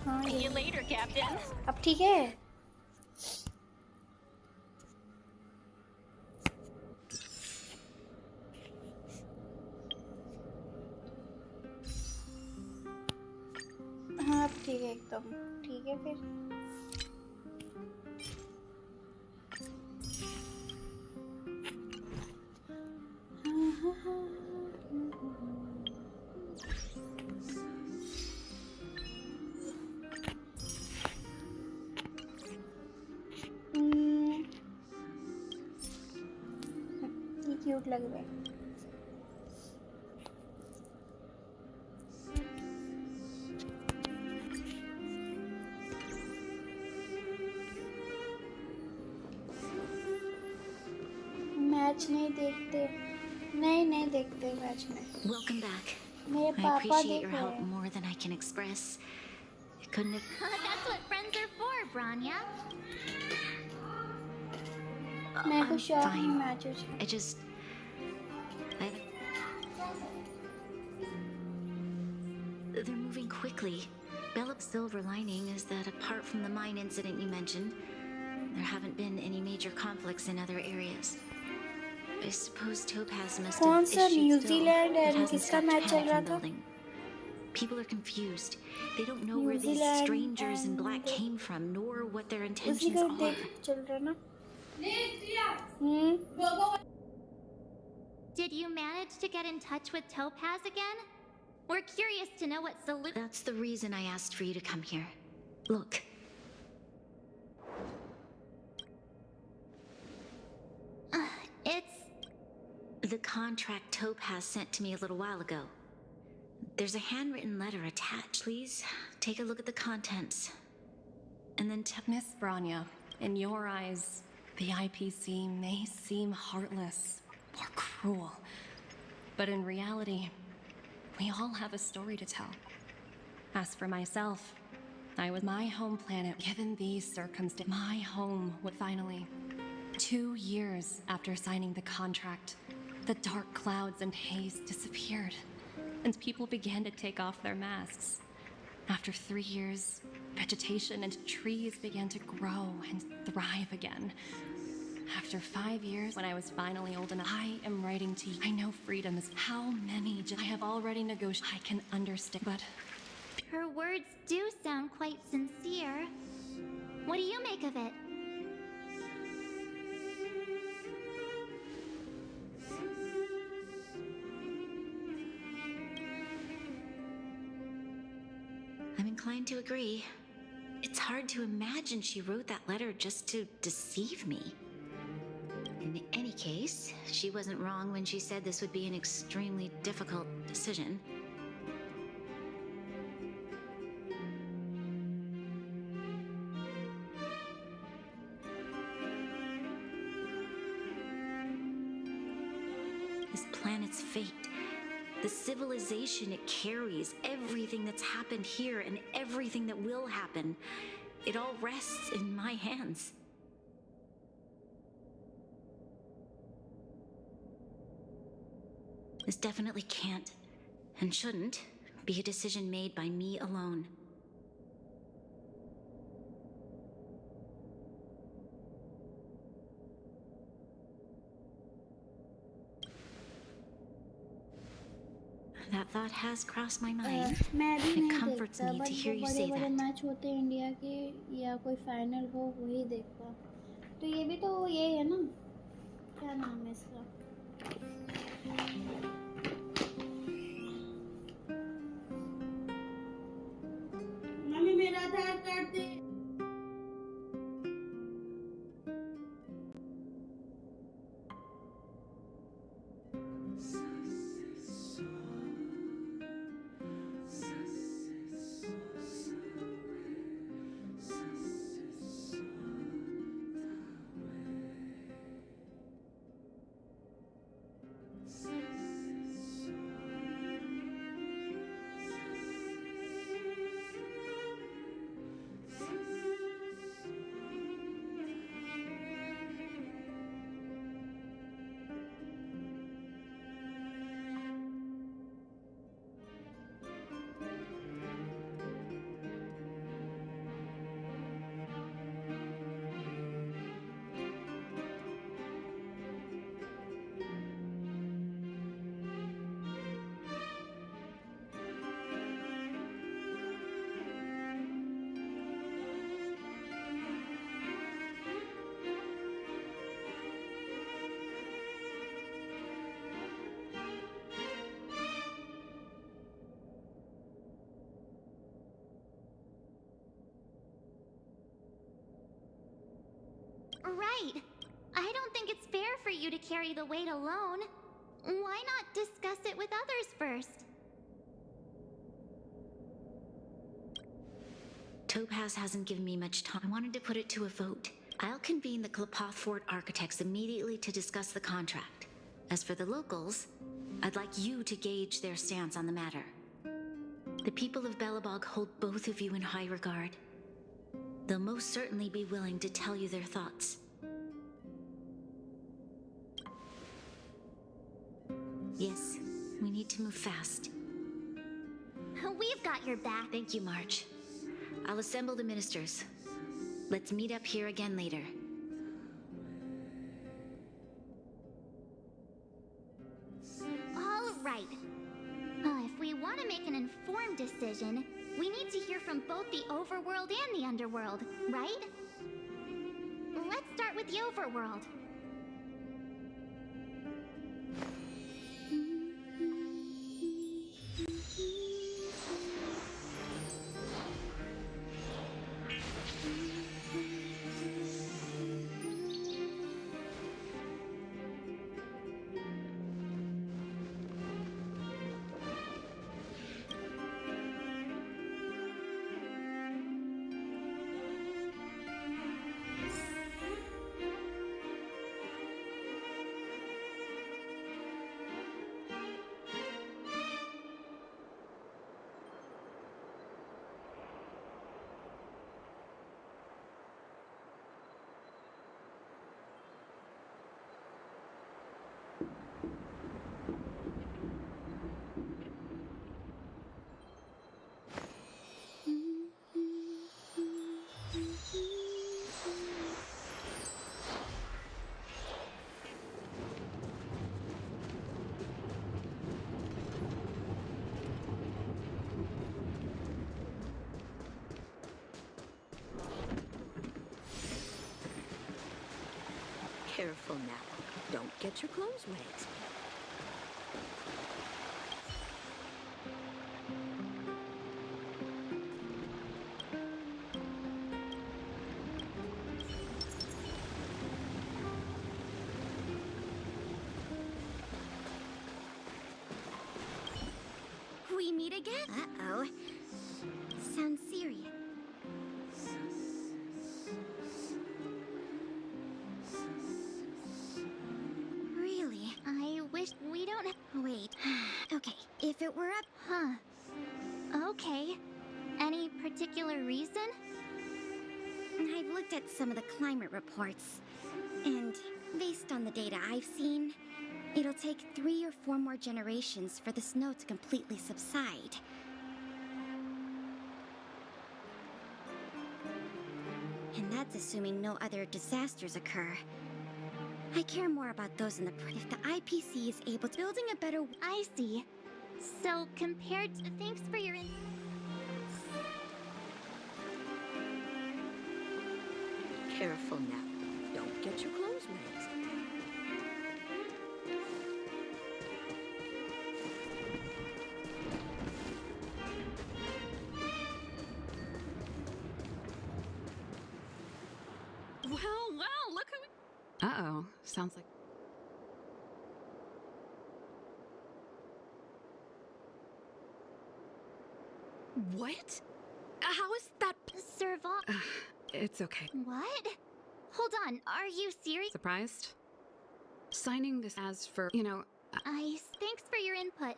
हाँ See you later, Captain. अब ठीक है? हाँ अब ठीक है, एकदम ठीक है फिर। ये क्यूट लग रहा है। मैच नहीं देखते, नहीं देखते मैच में। Welcome back. मेरे I पापा appreciate your देखो help है more than I can express. I couldn't have. That's what friends are for, Branya. मेरे को I'm शौक नहीं fine. Matches I just. They're moving quickly. Bellup's silver lining is that apart from the mine incident you mentioned, there haven't been any major conflicts in other areas. I suppose Topaz must कौन have सा issued New Zealand still, but and hasn't किसका stopped match चल panic रहा from था building. People are confused. They don't know where these New Zealand strangers in black came from, nor what their उसी intentions का are. देख चल रहा ना Did you manage to get in touch with Topaz again? We're curious to know what solution. That's the reason I asked for you to come here. Look. It's the contract Topaz sent to me a little while ago. There's a handwritten letter attached. Please take a look at the contents. And then tell Miss Branya, in your eyes, the IPC may seem heartless or cruel. But in reality, we all have a story to tell. As for myself, I was my home planet. Given these circumstances, my home would finally. 2 years after signing the contract, the dark clouds and haze disappeared, and people began to take off their masks. After 3 years, vegetation and trees began to grow and thrive again. After 5 years, when I was finally old enough, I am writing to you. I know freedom is how many I have already negotiated. I can understand, but her words do sound quite sincere. What do you make of it? I'm inclined to agree. It's hard to imagine she wrote that letter just to deceive me. In any case, she wasn't wrong when she said this would be an extremely difficult decision. This planet's fate, the civilization it carries, everything that's happened here and everything that will happen, it all rests in my hands. This definitely can't, and shouldn't, be a decision made by me alone. That thought has crossed my mind. मैं भी It नहीं comforts देखता me but to वो hear you बड़े say बड़े that. Match होते हैं India के या कोई फाइनल हो वही देखता तो ये भी तो ये है ना क्या नाम है इसका मम्मी मेरा आधार कार्ड दे Right. I don't think it's fair for you to carry the weight alone. Why not discuss it with others first? Topaz hasn't given me much time. I wanted to put it to a vote. I'll convene the Klapoth Fort architects immediately to discuss the contract. As for the locals, I'd like you to gauge their stance on the matter. The people of Belobog hold both of you in high regard. They'll most certainly be willing to tell you their thoughts. Yes, we need to move fast. We've got your back. Thank you, March. I'll assemble the ministers. Let's meet up here again later. All right. If we want to make an informed decision, we need to hear from both the overworld and the underworld, right? Let's start with the overworld. Careful now. Don't get your clothes wet. We meet again? Uh-oh. Sounds serious. Really? I wish we don't... Wait. Okay, if it were up... Huh. Okay. Any particular reason? I've looked at some of the climate reports, and based on the data I've seen, it'll take 3 or 4 more generations for the snow to completely subside. And that's assuming no other disasters occur. I care more about those in the... If the IPC is able to... Building a better... I see. So, compared to... Thanks for your... Careful now. Don't get your clothes wet. Well, look who... Uh-oh. Sounds like... What? How is that... Serval... It's okay. What? Hold on, are you serious? Surprised? Signing this as for, you know... Thanks for your input.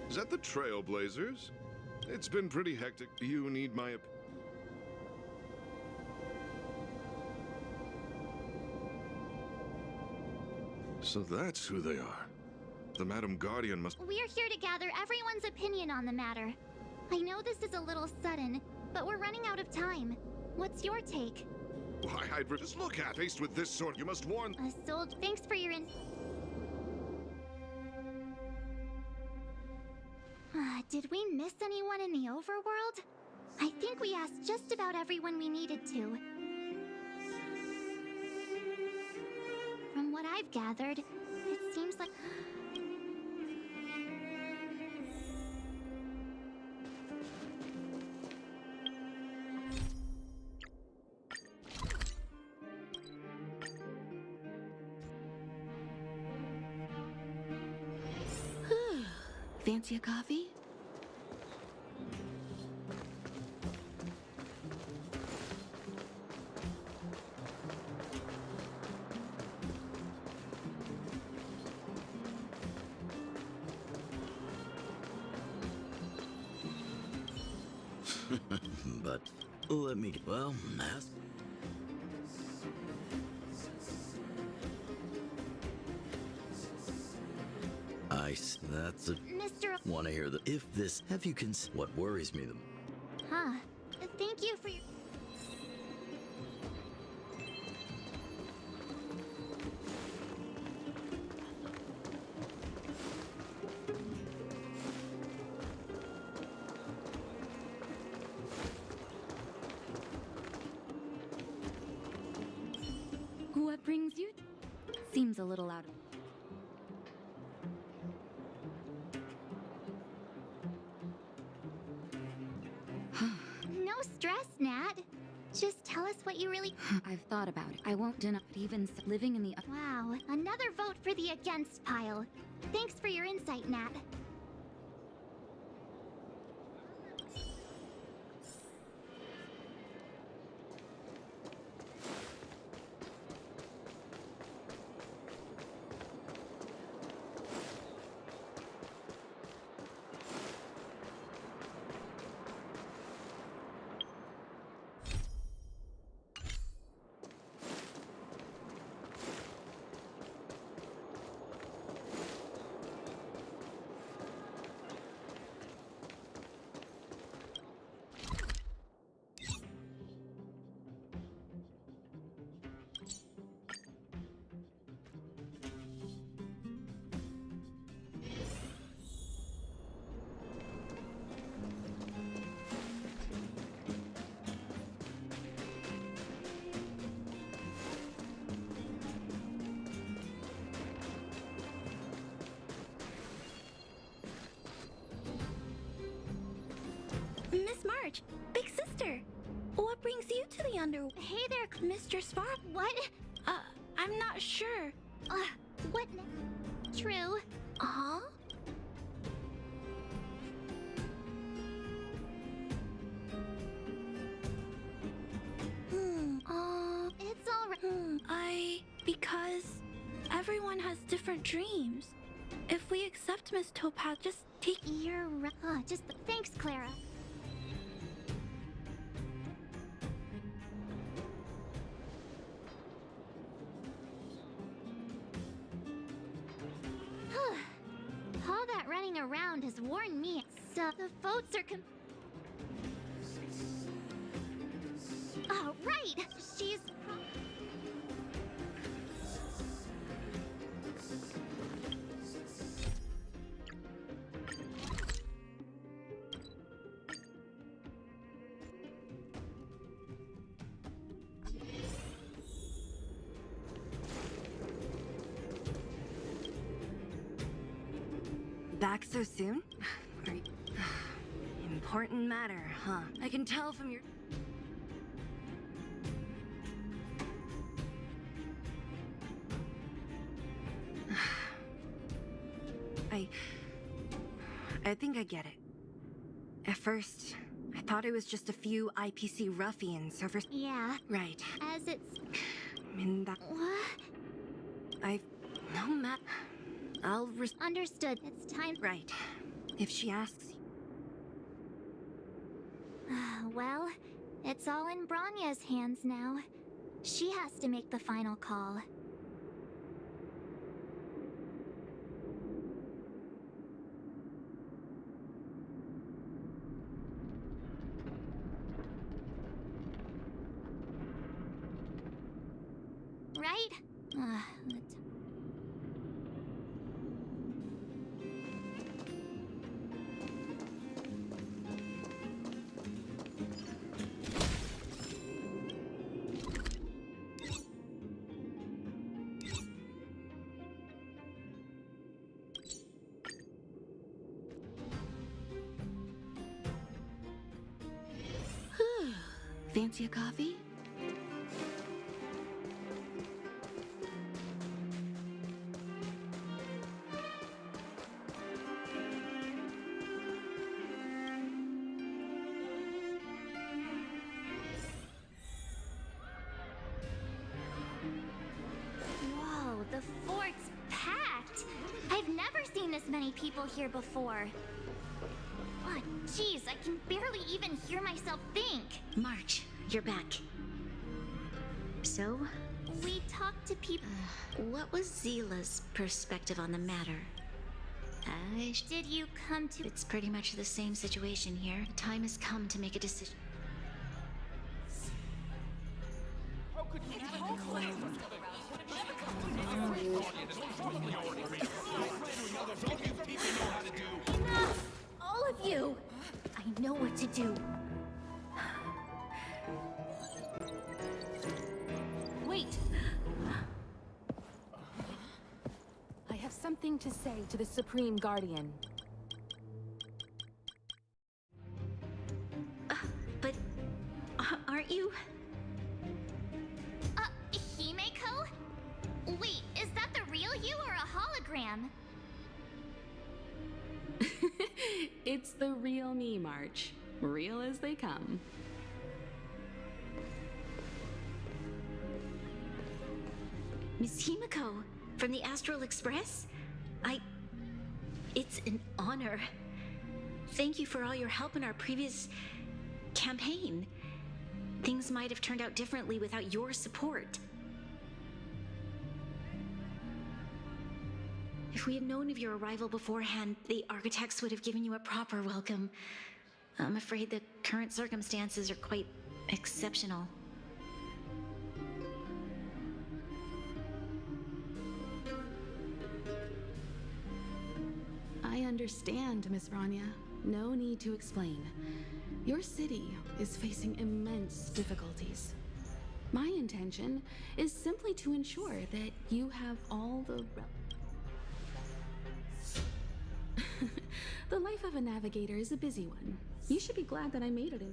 Is that the Trailblazers? It's been pretty hectic. You need my So that's who they are. The Madam Guardian must... We're here to gather everyone's opinion on the matter. I know this is a little sudden, but we're running out of time. What's your take? Why, I'd just look at. Faced with this sort, you must warn. A soldier. Thanks for your Did we miss anyone in the overworld? I think we asked just about everyone we needed to. From what I've gathered, it seems like... Fancy a coffee? But let me, well, ask. That's a... Mr. Want to hear the... If this... Have you what worries me the... Huh. Thank you for your... What brings you? Seems a little out of... No stress, Nat. Just tell us what you really... I've thought about it. I won't deny it. Even living in the... Wow, another vote for the against pile. Thanks for your insight, Nat. Miss March, big sister, what brings you to the under... Hey there, Mr. Spark. What? I'm not sure. What? True. Huh? It's all right. Because everyone has different dreams. If we accept Miss Topaz, just take... You're right. Thanks, Clara. All that running around has worn me. So the votes are Oh, right! She's... Back so soon? Important matter, huh? I can tell from your... I think I get it. At first, I thought it was just a few IPC ruffians over... Yeah. Right. As it's... In that... What? No, Matt. I'll... Understood. It's time... Right. If she asks... Well, it's all in Bronya's hands now. She has to make the final call. right? Fancy a coffee? Whoa, the fort's packed. I've never seen this many people here before. Oh, jeez, I can barely even hear myself think. March, you're back. So? We talked to people. What was Zila's perspective on the matter? Did you come to... It's pretty much the same situation here. The time has come to make a decision. Enough! All of you! I know what to do. Wait! I have something to say to the Supreme Guardian. But... aren't you? Himeko? Wait, is that the real you or a hologram? It's the real me, March. Real as they come. Miss Himeko, from the Astral Express? It's an honor. Thank you for all your help in our previous campaign. Things might have turned out differently without your support. If we had known of your arrival beforehand, the architects would have given you a proper welcome. I'm afraid the current circumstances are quite exceptional. I understand, Miss Rania. No need to explain. Your city is facing immense difficulties. My intention is simply to ensure that you have all the The life of a navigator is a busy one. You should be glad that I made it in.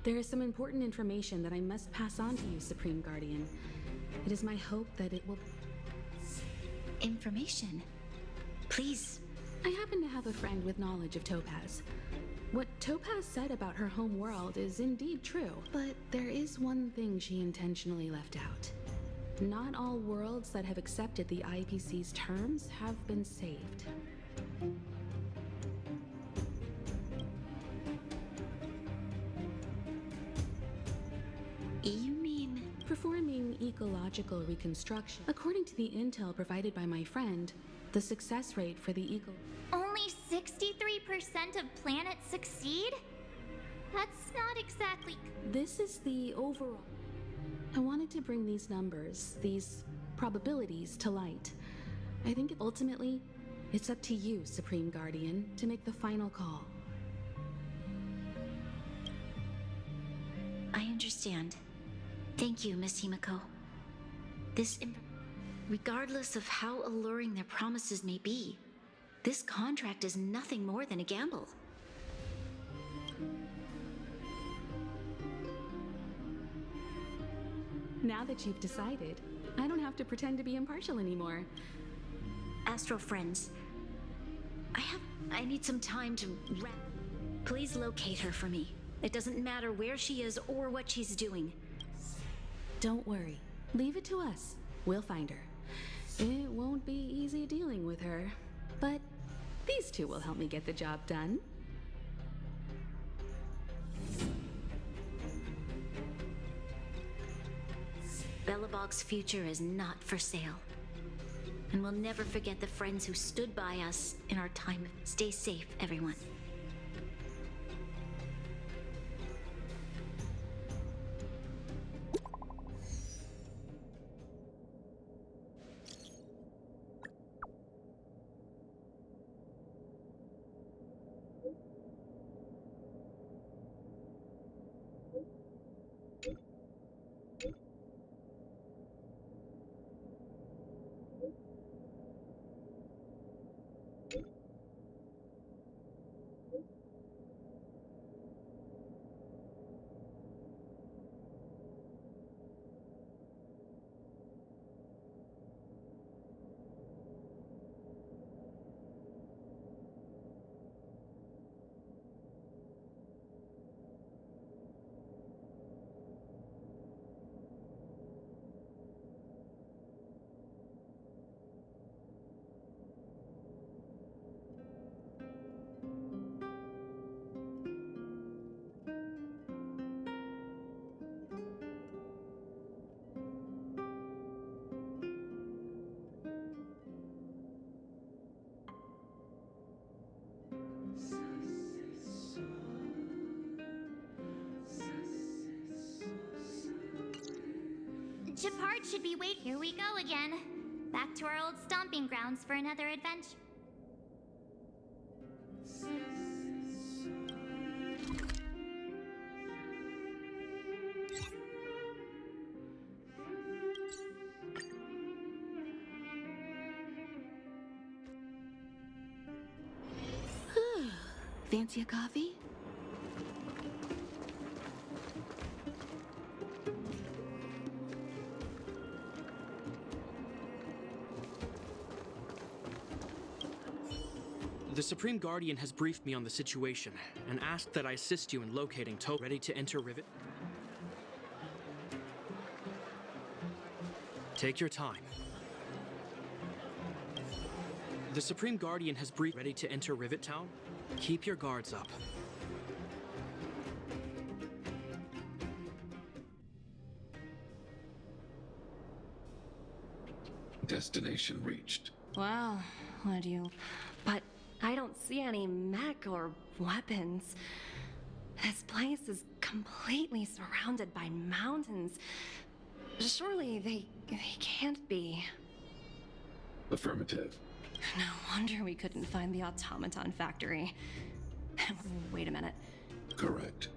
There is some important information that I must pass on to you, Supreme Guardian. It is my hope that it will... Information? Please. I happen to have a friend with knowledge of Topaz. What Topaz said about her home world is indeed true, but there is one thing she intentionally left out. Not all worlds that have accepted the IPC's terms have been saved. You mean... Performing ecological reconstruction. According to the intel provided by my friend, the success rate for the Only 63% of planets succeed? That's not exactly... This is the overall... I wanted to bring these numbers, these probabilities to light. I think ultimately, it's up to you, Supreme Guardian, to make the final call. I understand. Thank you, Miss Himeko. Regardless of how alluring their promises may be, this contract is nothing more than a gamble. Now that you've decided, I don't have to pretend to be impartial anymore. Astral friends, I need some time to wrap. Please locate her for me. It doesn't matter where she is or what she's doing. Don't worry. Leave it to us. We'll find her. It won't be easy dealing with her, but these two will help me get the job done. Belobog's future is not for sale. And we'll never forget the friends who stood by us in our time. Stay safe, everyone. Gepard should be wait. Here we go again. Back to our old stomping grounds for another adventure. Fancy a coffee? The Supreme Guardian has briefed me on the situation and asked that I assist you in locating Topaz. Ready to enter Rivet? Take your time. The Supreme Guardian has briefed. Ready to enter Rivet Town? Keep your guards up. Destination reached. Wow, what do you... But I don't see any mech or weapons. This place is completely surrounded by mountains. Surely they can't be. Affirmative. No wonder we couldn't find the automaton factory. Wait a minute. Correct.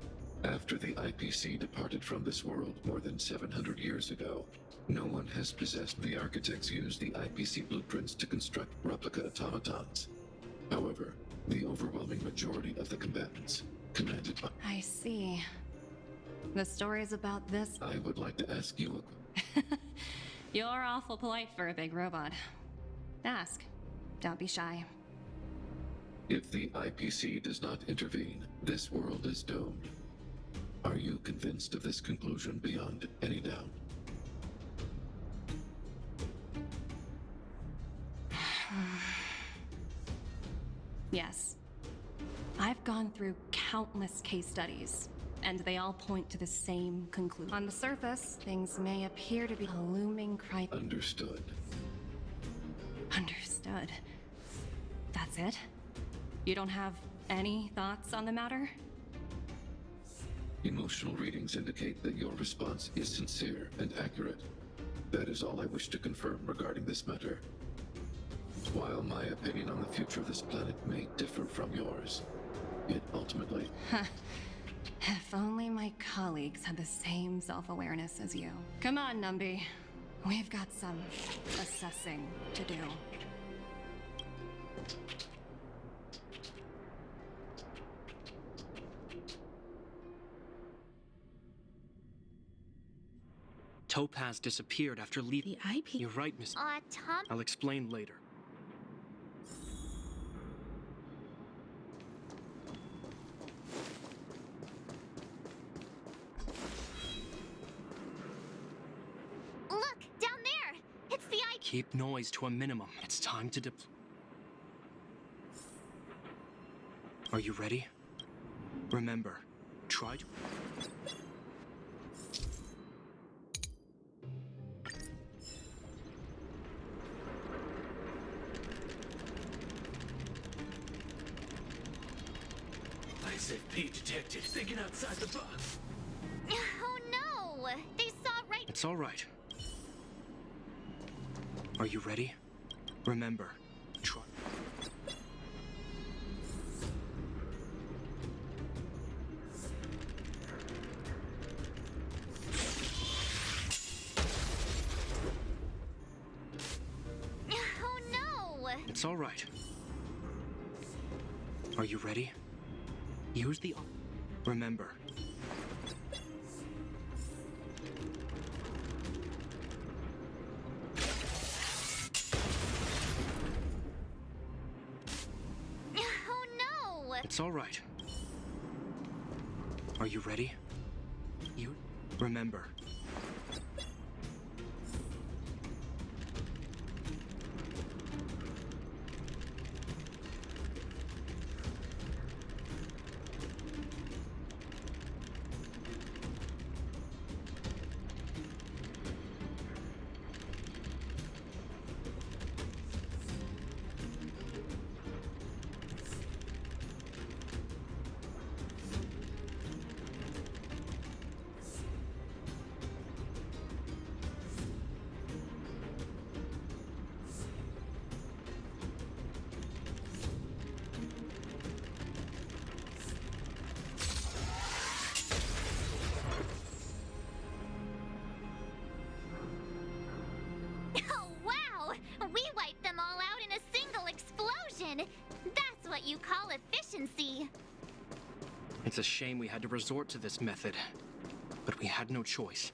After the IPC departed from this world more than 700 years ago, no one has possessed. The architects used the IPC blueprints to construct replica automatons. However, the overwhelming majority of the combatants commanded by... I see. The stories about this... I would like to ask you You're awful polite for a big robot. Ask. Don't be shy. If the IPC does not intervene, this world is doomed. Are you convinced of this conclusion beyond any doubt? Yes. I've gone through countless case studies, and they all point to the same conclusion. On the surface, things may appear to be a looming crisis. Understood. Understood. That's it? You don't have any thoughts on the matter? Emotional readings indicate that your response is sincere and accurate. That is all I wish to confirm regarding this matter. While my opinion on the future of this planet may differ from yours, it ultimately... If only my colleagues had the same self-awareness as you. Come on, Numby. We've got some assessing to do. Topaz disappeared after leaving. The IP? You're right, Miss. Tom? I'll explain later. Look, down there! It's the IP. Keep noise to a minimum. It's time to deploy. Are you ready? Remember, try to... SFP detected. Thinking outside the box. Oh no! They saw right... It's all right. Are you ready? Remember, try... It's all right. Are you ready? Use the... Remember. Oh no! It's all right. Are you ready? You... Remember. Oh wow! We wiped them all out in a single explosion! That's what you call efficiency! It's a shame we had to resort to this method, but we had no choice.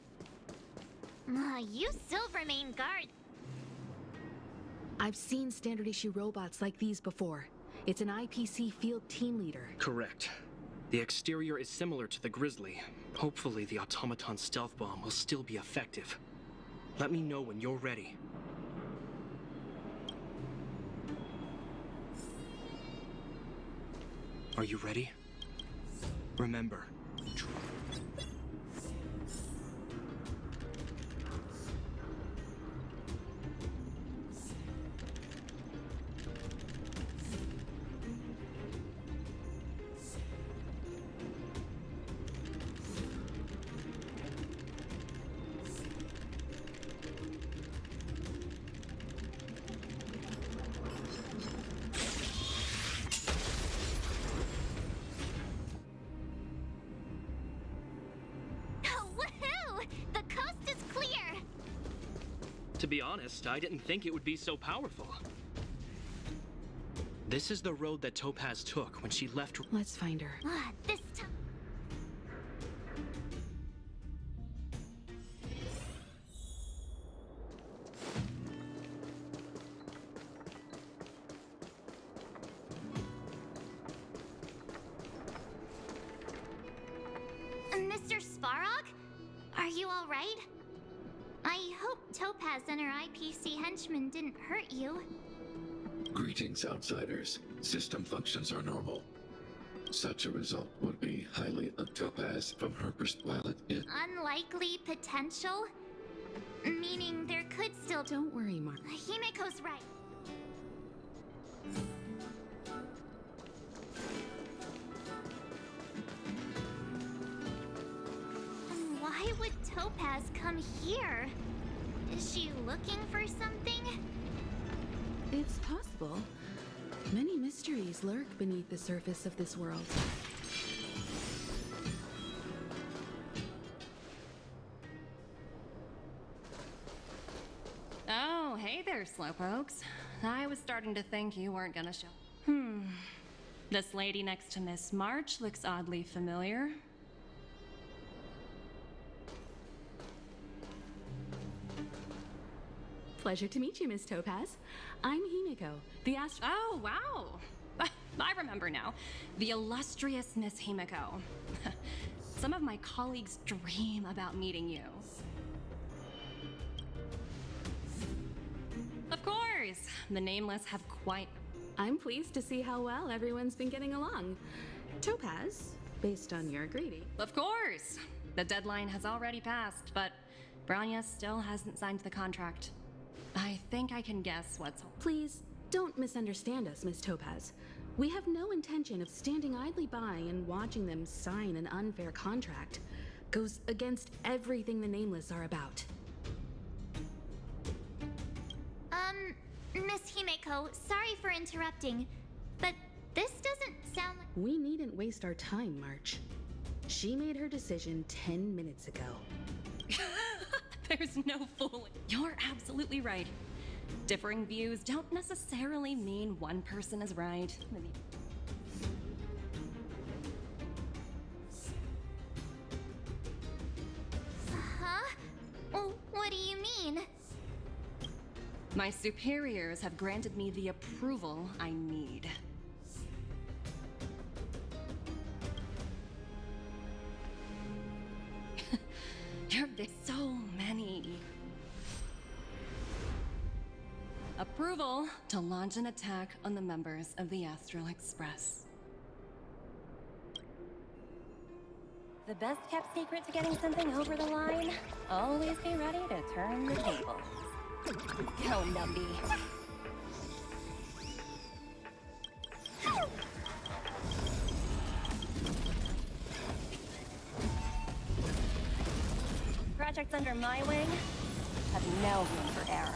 You Silvermane guard... I've seen standard issue robots like these before. It's an IPC field team leader. Correct. The exterior is similar to the Grizzly. Hopefully the automaton stealth bomb will still be effective. Let me know when you're ready. Are you ready? Remember. To be honest, I didn't think it would be so powerful. This is the road that Topaz took when she left. Let's find her. This time... Mr. Svarog? Are you all right? I hope Topaz and her IPC henchmen didn't hurt you. Greetings, outsiders. System functions are normal. Such a result would be highly Topaz from her perspective. Unlikely potential? Meaning there could still... Don't worry, Mark. Himiko's right. Why would Topaz come here? Is she looking for something? It's possible. Many mysteries lurk beneath the surface of this world. Oh, hey there, Slowpokes. I was starting to think you weren't gonna show. This lady next to Miss March looks oddly familiar. Pleasure to meet you, Miss Topaz. I'm Himiko, the Oh, wow! I remember now. The illustrious Miss Himiko. Some of my colleagues dream about meeting you. Of course! The Nameless have quite... I'm pleased to see how well everyone's been getting along. Topaz, based on your greeting. Of course! The deadline has already passed, but Branya still hasn't signed the contract. I think I can guess what's... Please, don't misunderstand us, Miss Topaz. We have no intention of standing idly by and watching them sign an unfair contract. Goes against everything the Nameless are about. Miss Himiko, sorry for interrupting, but this doesn't sound like... We needn't waste our time, March. She made her decision 10 minutes ago. There's no fooling. You're absolutely right. Differing views don't necessarily mean one person is right. Huh? Well, what do you mean? My superiors have granted me the approval I need. There's so many. Approval to launch an attack on the members of the Astral Express. The best kept secret to getting something over the line? Always be ready to turn the tables. Go, Numby. Projects under my wing have no room for error.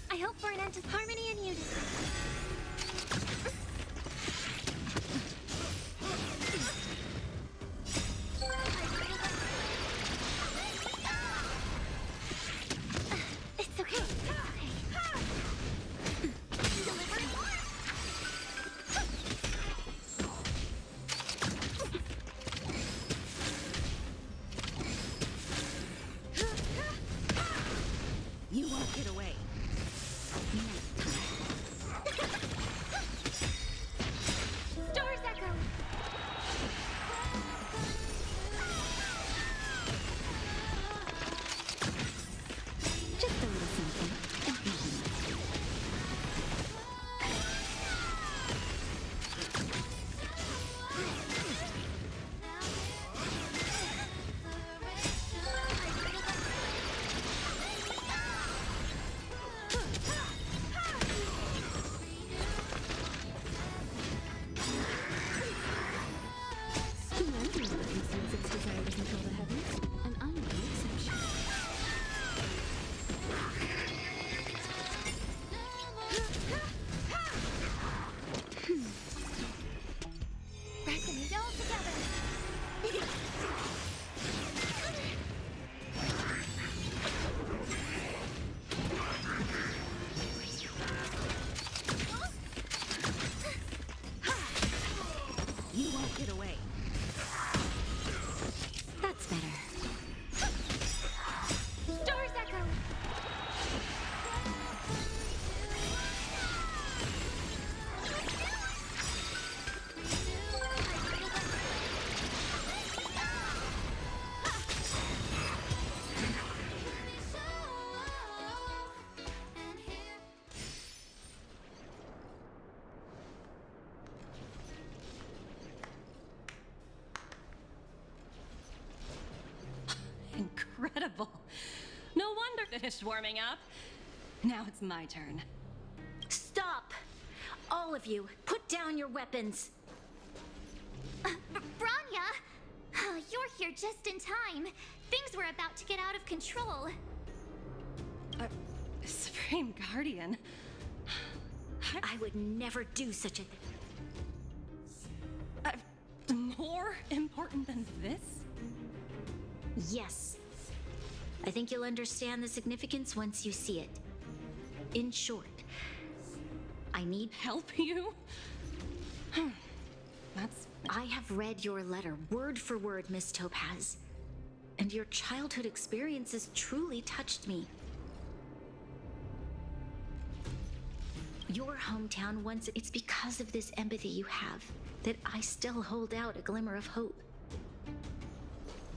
I hope for an end to harmony and unity. It's okay. You won't get away. Stars echo. Just a little something. Humanity never conceals its desire to control the heavens, and I'm no exception. Pressing it all together. You won't get away. That's better. Stars echo. Incredible. No wonder finished warming up. Now it's my turn. Stop! All of you, put down your weapons. Branya! You're here just in time. Things were about to get out of control. Supreme Guardian. I would never do such a thing. More important than this? Yes. I think you'll understand the significance once you see it. In short, I need help you? I have read your letter word for word, Miss Topaz. And your childhood experiences truly touched me. Your hometown once, it's because of this empathy you have that I still hold out a glimmer of hope.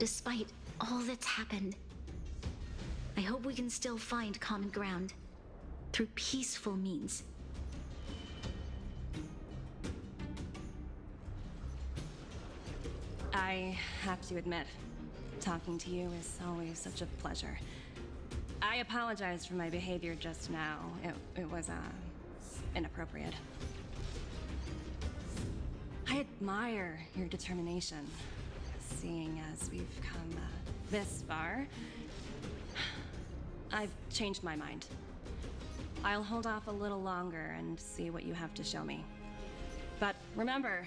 Despite all that's happened, I hope we can still find common ground through peaceful means. I have to admit, talking to you is always such a pleasure. I apologize for my behavior just now. It was, inappropriate. I admire your determination, seeing as we've come this far. I've changed my mind. I'll hold off a little longer and see what you have to show me. But remember,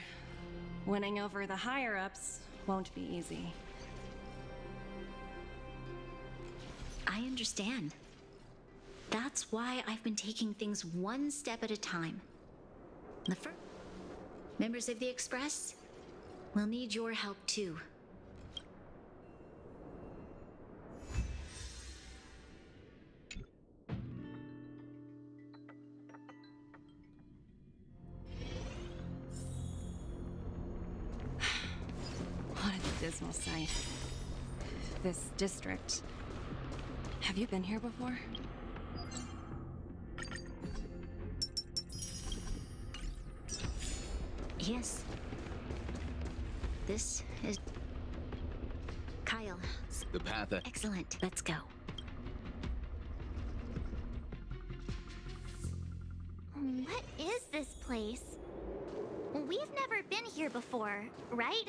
Winning over the higher-ups won't be easy. I understand. That's why I've been taking things one step at a time. The first members of the Express will need your help too. What a dismal sight. This district. Have you been here before? Yes. This is... Kyle. The path... Excellent. Let's go. What is this place? We've never been here before, right?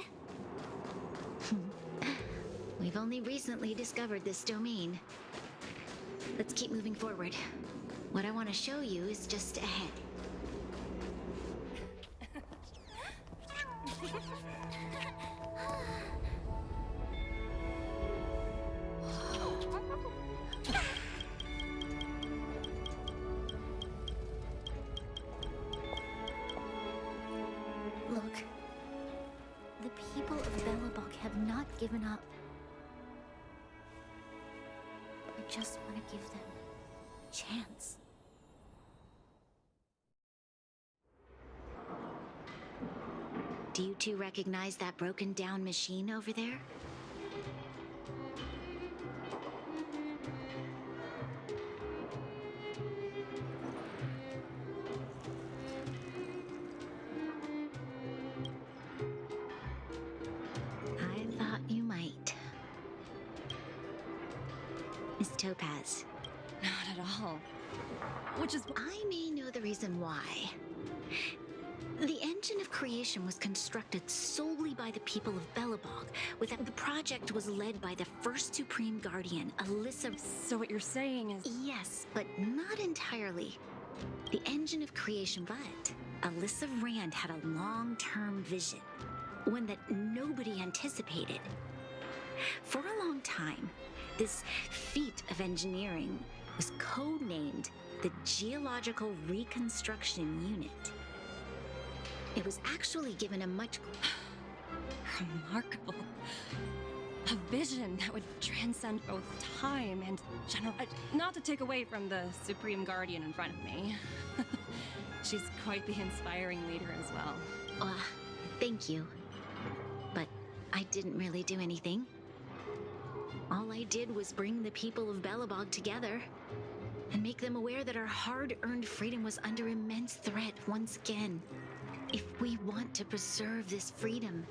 We've only recently discovered this domain. Let's keep moving forward. What I want to show you is just ahead. Look. The people of Belobog have not given up. I just want to give them a chance. Do you two recognize that broken down machine over there? I thought you might. Miss Topaz. Not at all. Which is... I may know the reason why. The engine of creation was constructed solely by the people of Belobog. The project was led by the first Supreme Guardian, Alyssa... So what you're saying is... Yes, but not entirely. The engine of creation, but Alyssa Rand had a long-term vision. One that nobody anticipated. For a long time, this feat of engineering was codenamed the Geological Reconstruction Unit. It was actually given a much... Remarkable. A vision that would transcend both time and not to take away from the Supreme Guardian in front of me. She's quite the inspiring leader as well. Thank you. But I didn't really do anything. All I did was bring the people of Belobog together and make them aware that our hard-earned freedom was under immense threat once again. If we want to preserve this freedom,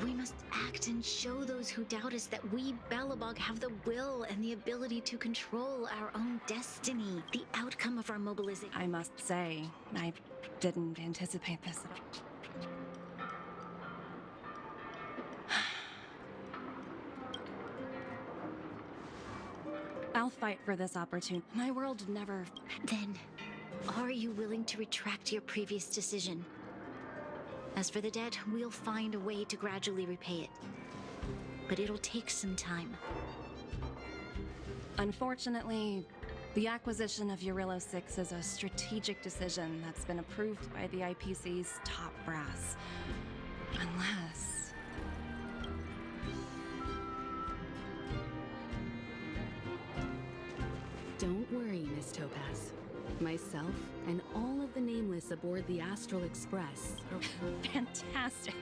we must act and show those who doubt us that we, Belobog, have the will and the ability to control our own destiny. The outcome of our mobilization... I must say, I didn't anticipate this. I'll fight for this opportunity. My world never... Then, are you willing to retract your previous decision? As for the debt, we'll find a way to gradually repay it. But it'll take some time. Unfortunately, the acquisition of Eurillo 6 is a strategic decision that's been approved by the IPC's top brass. Unless... Don't worry, Miss Topaz. Myself and all of the Nameless aboard the Astral Express. Fantastic.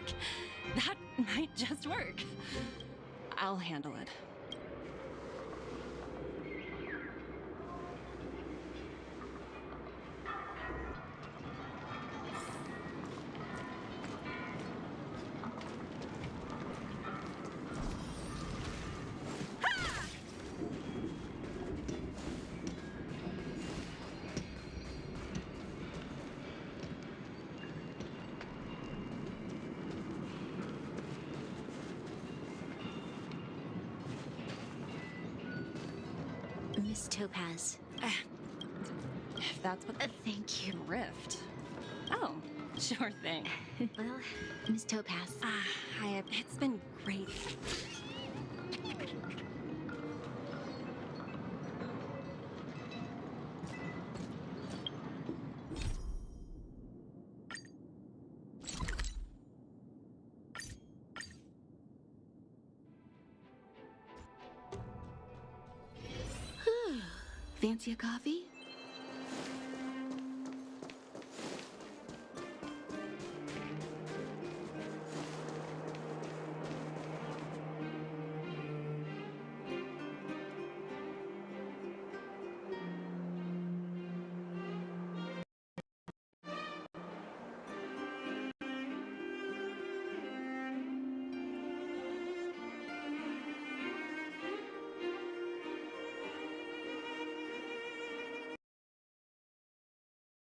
That might just work. I'll handle it. Miss Topaz. If that's what... Thank you. Rift. Oh, sure thing. Well, Miss Topaz. Hi, it's been great. Fancy a coffee?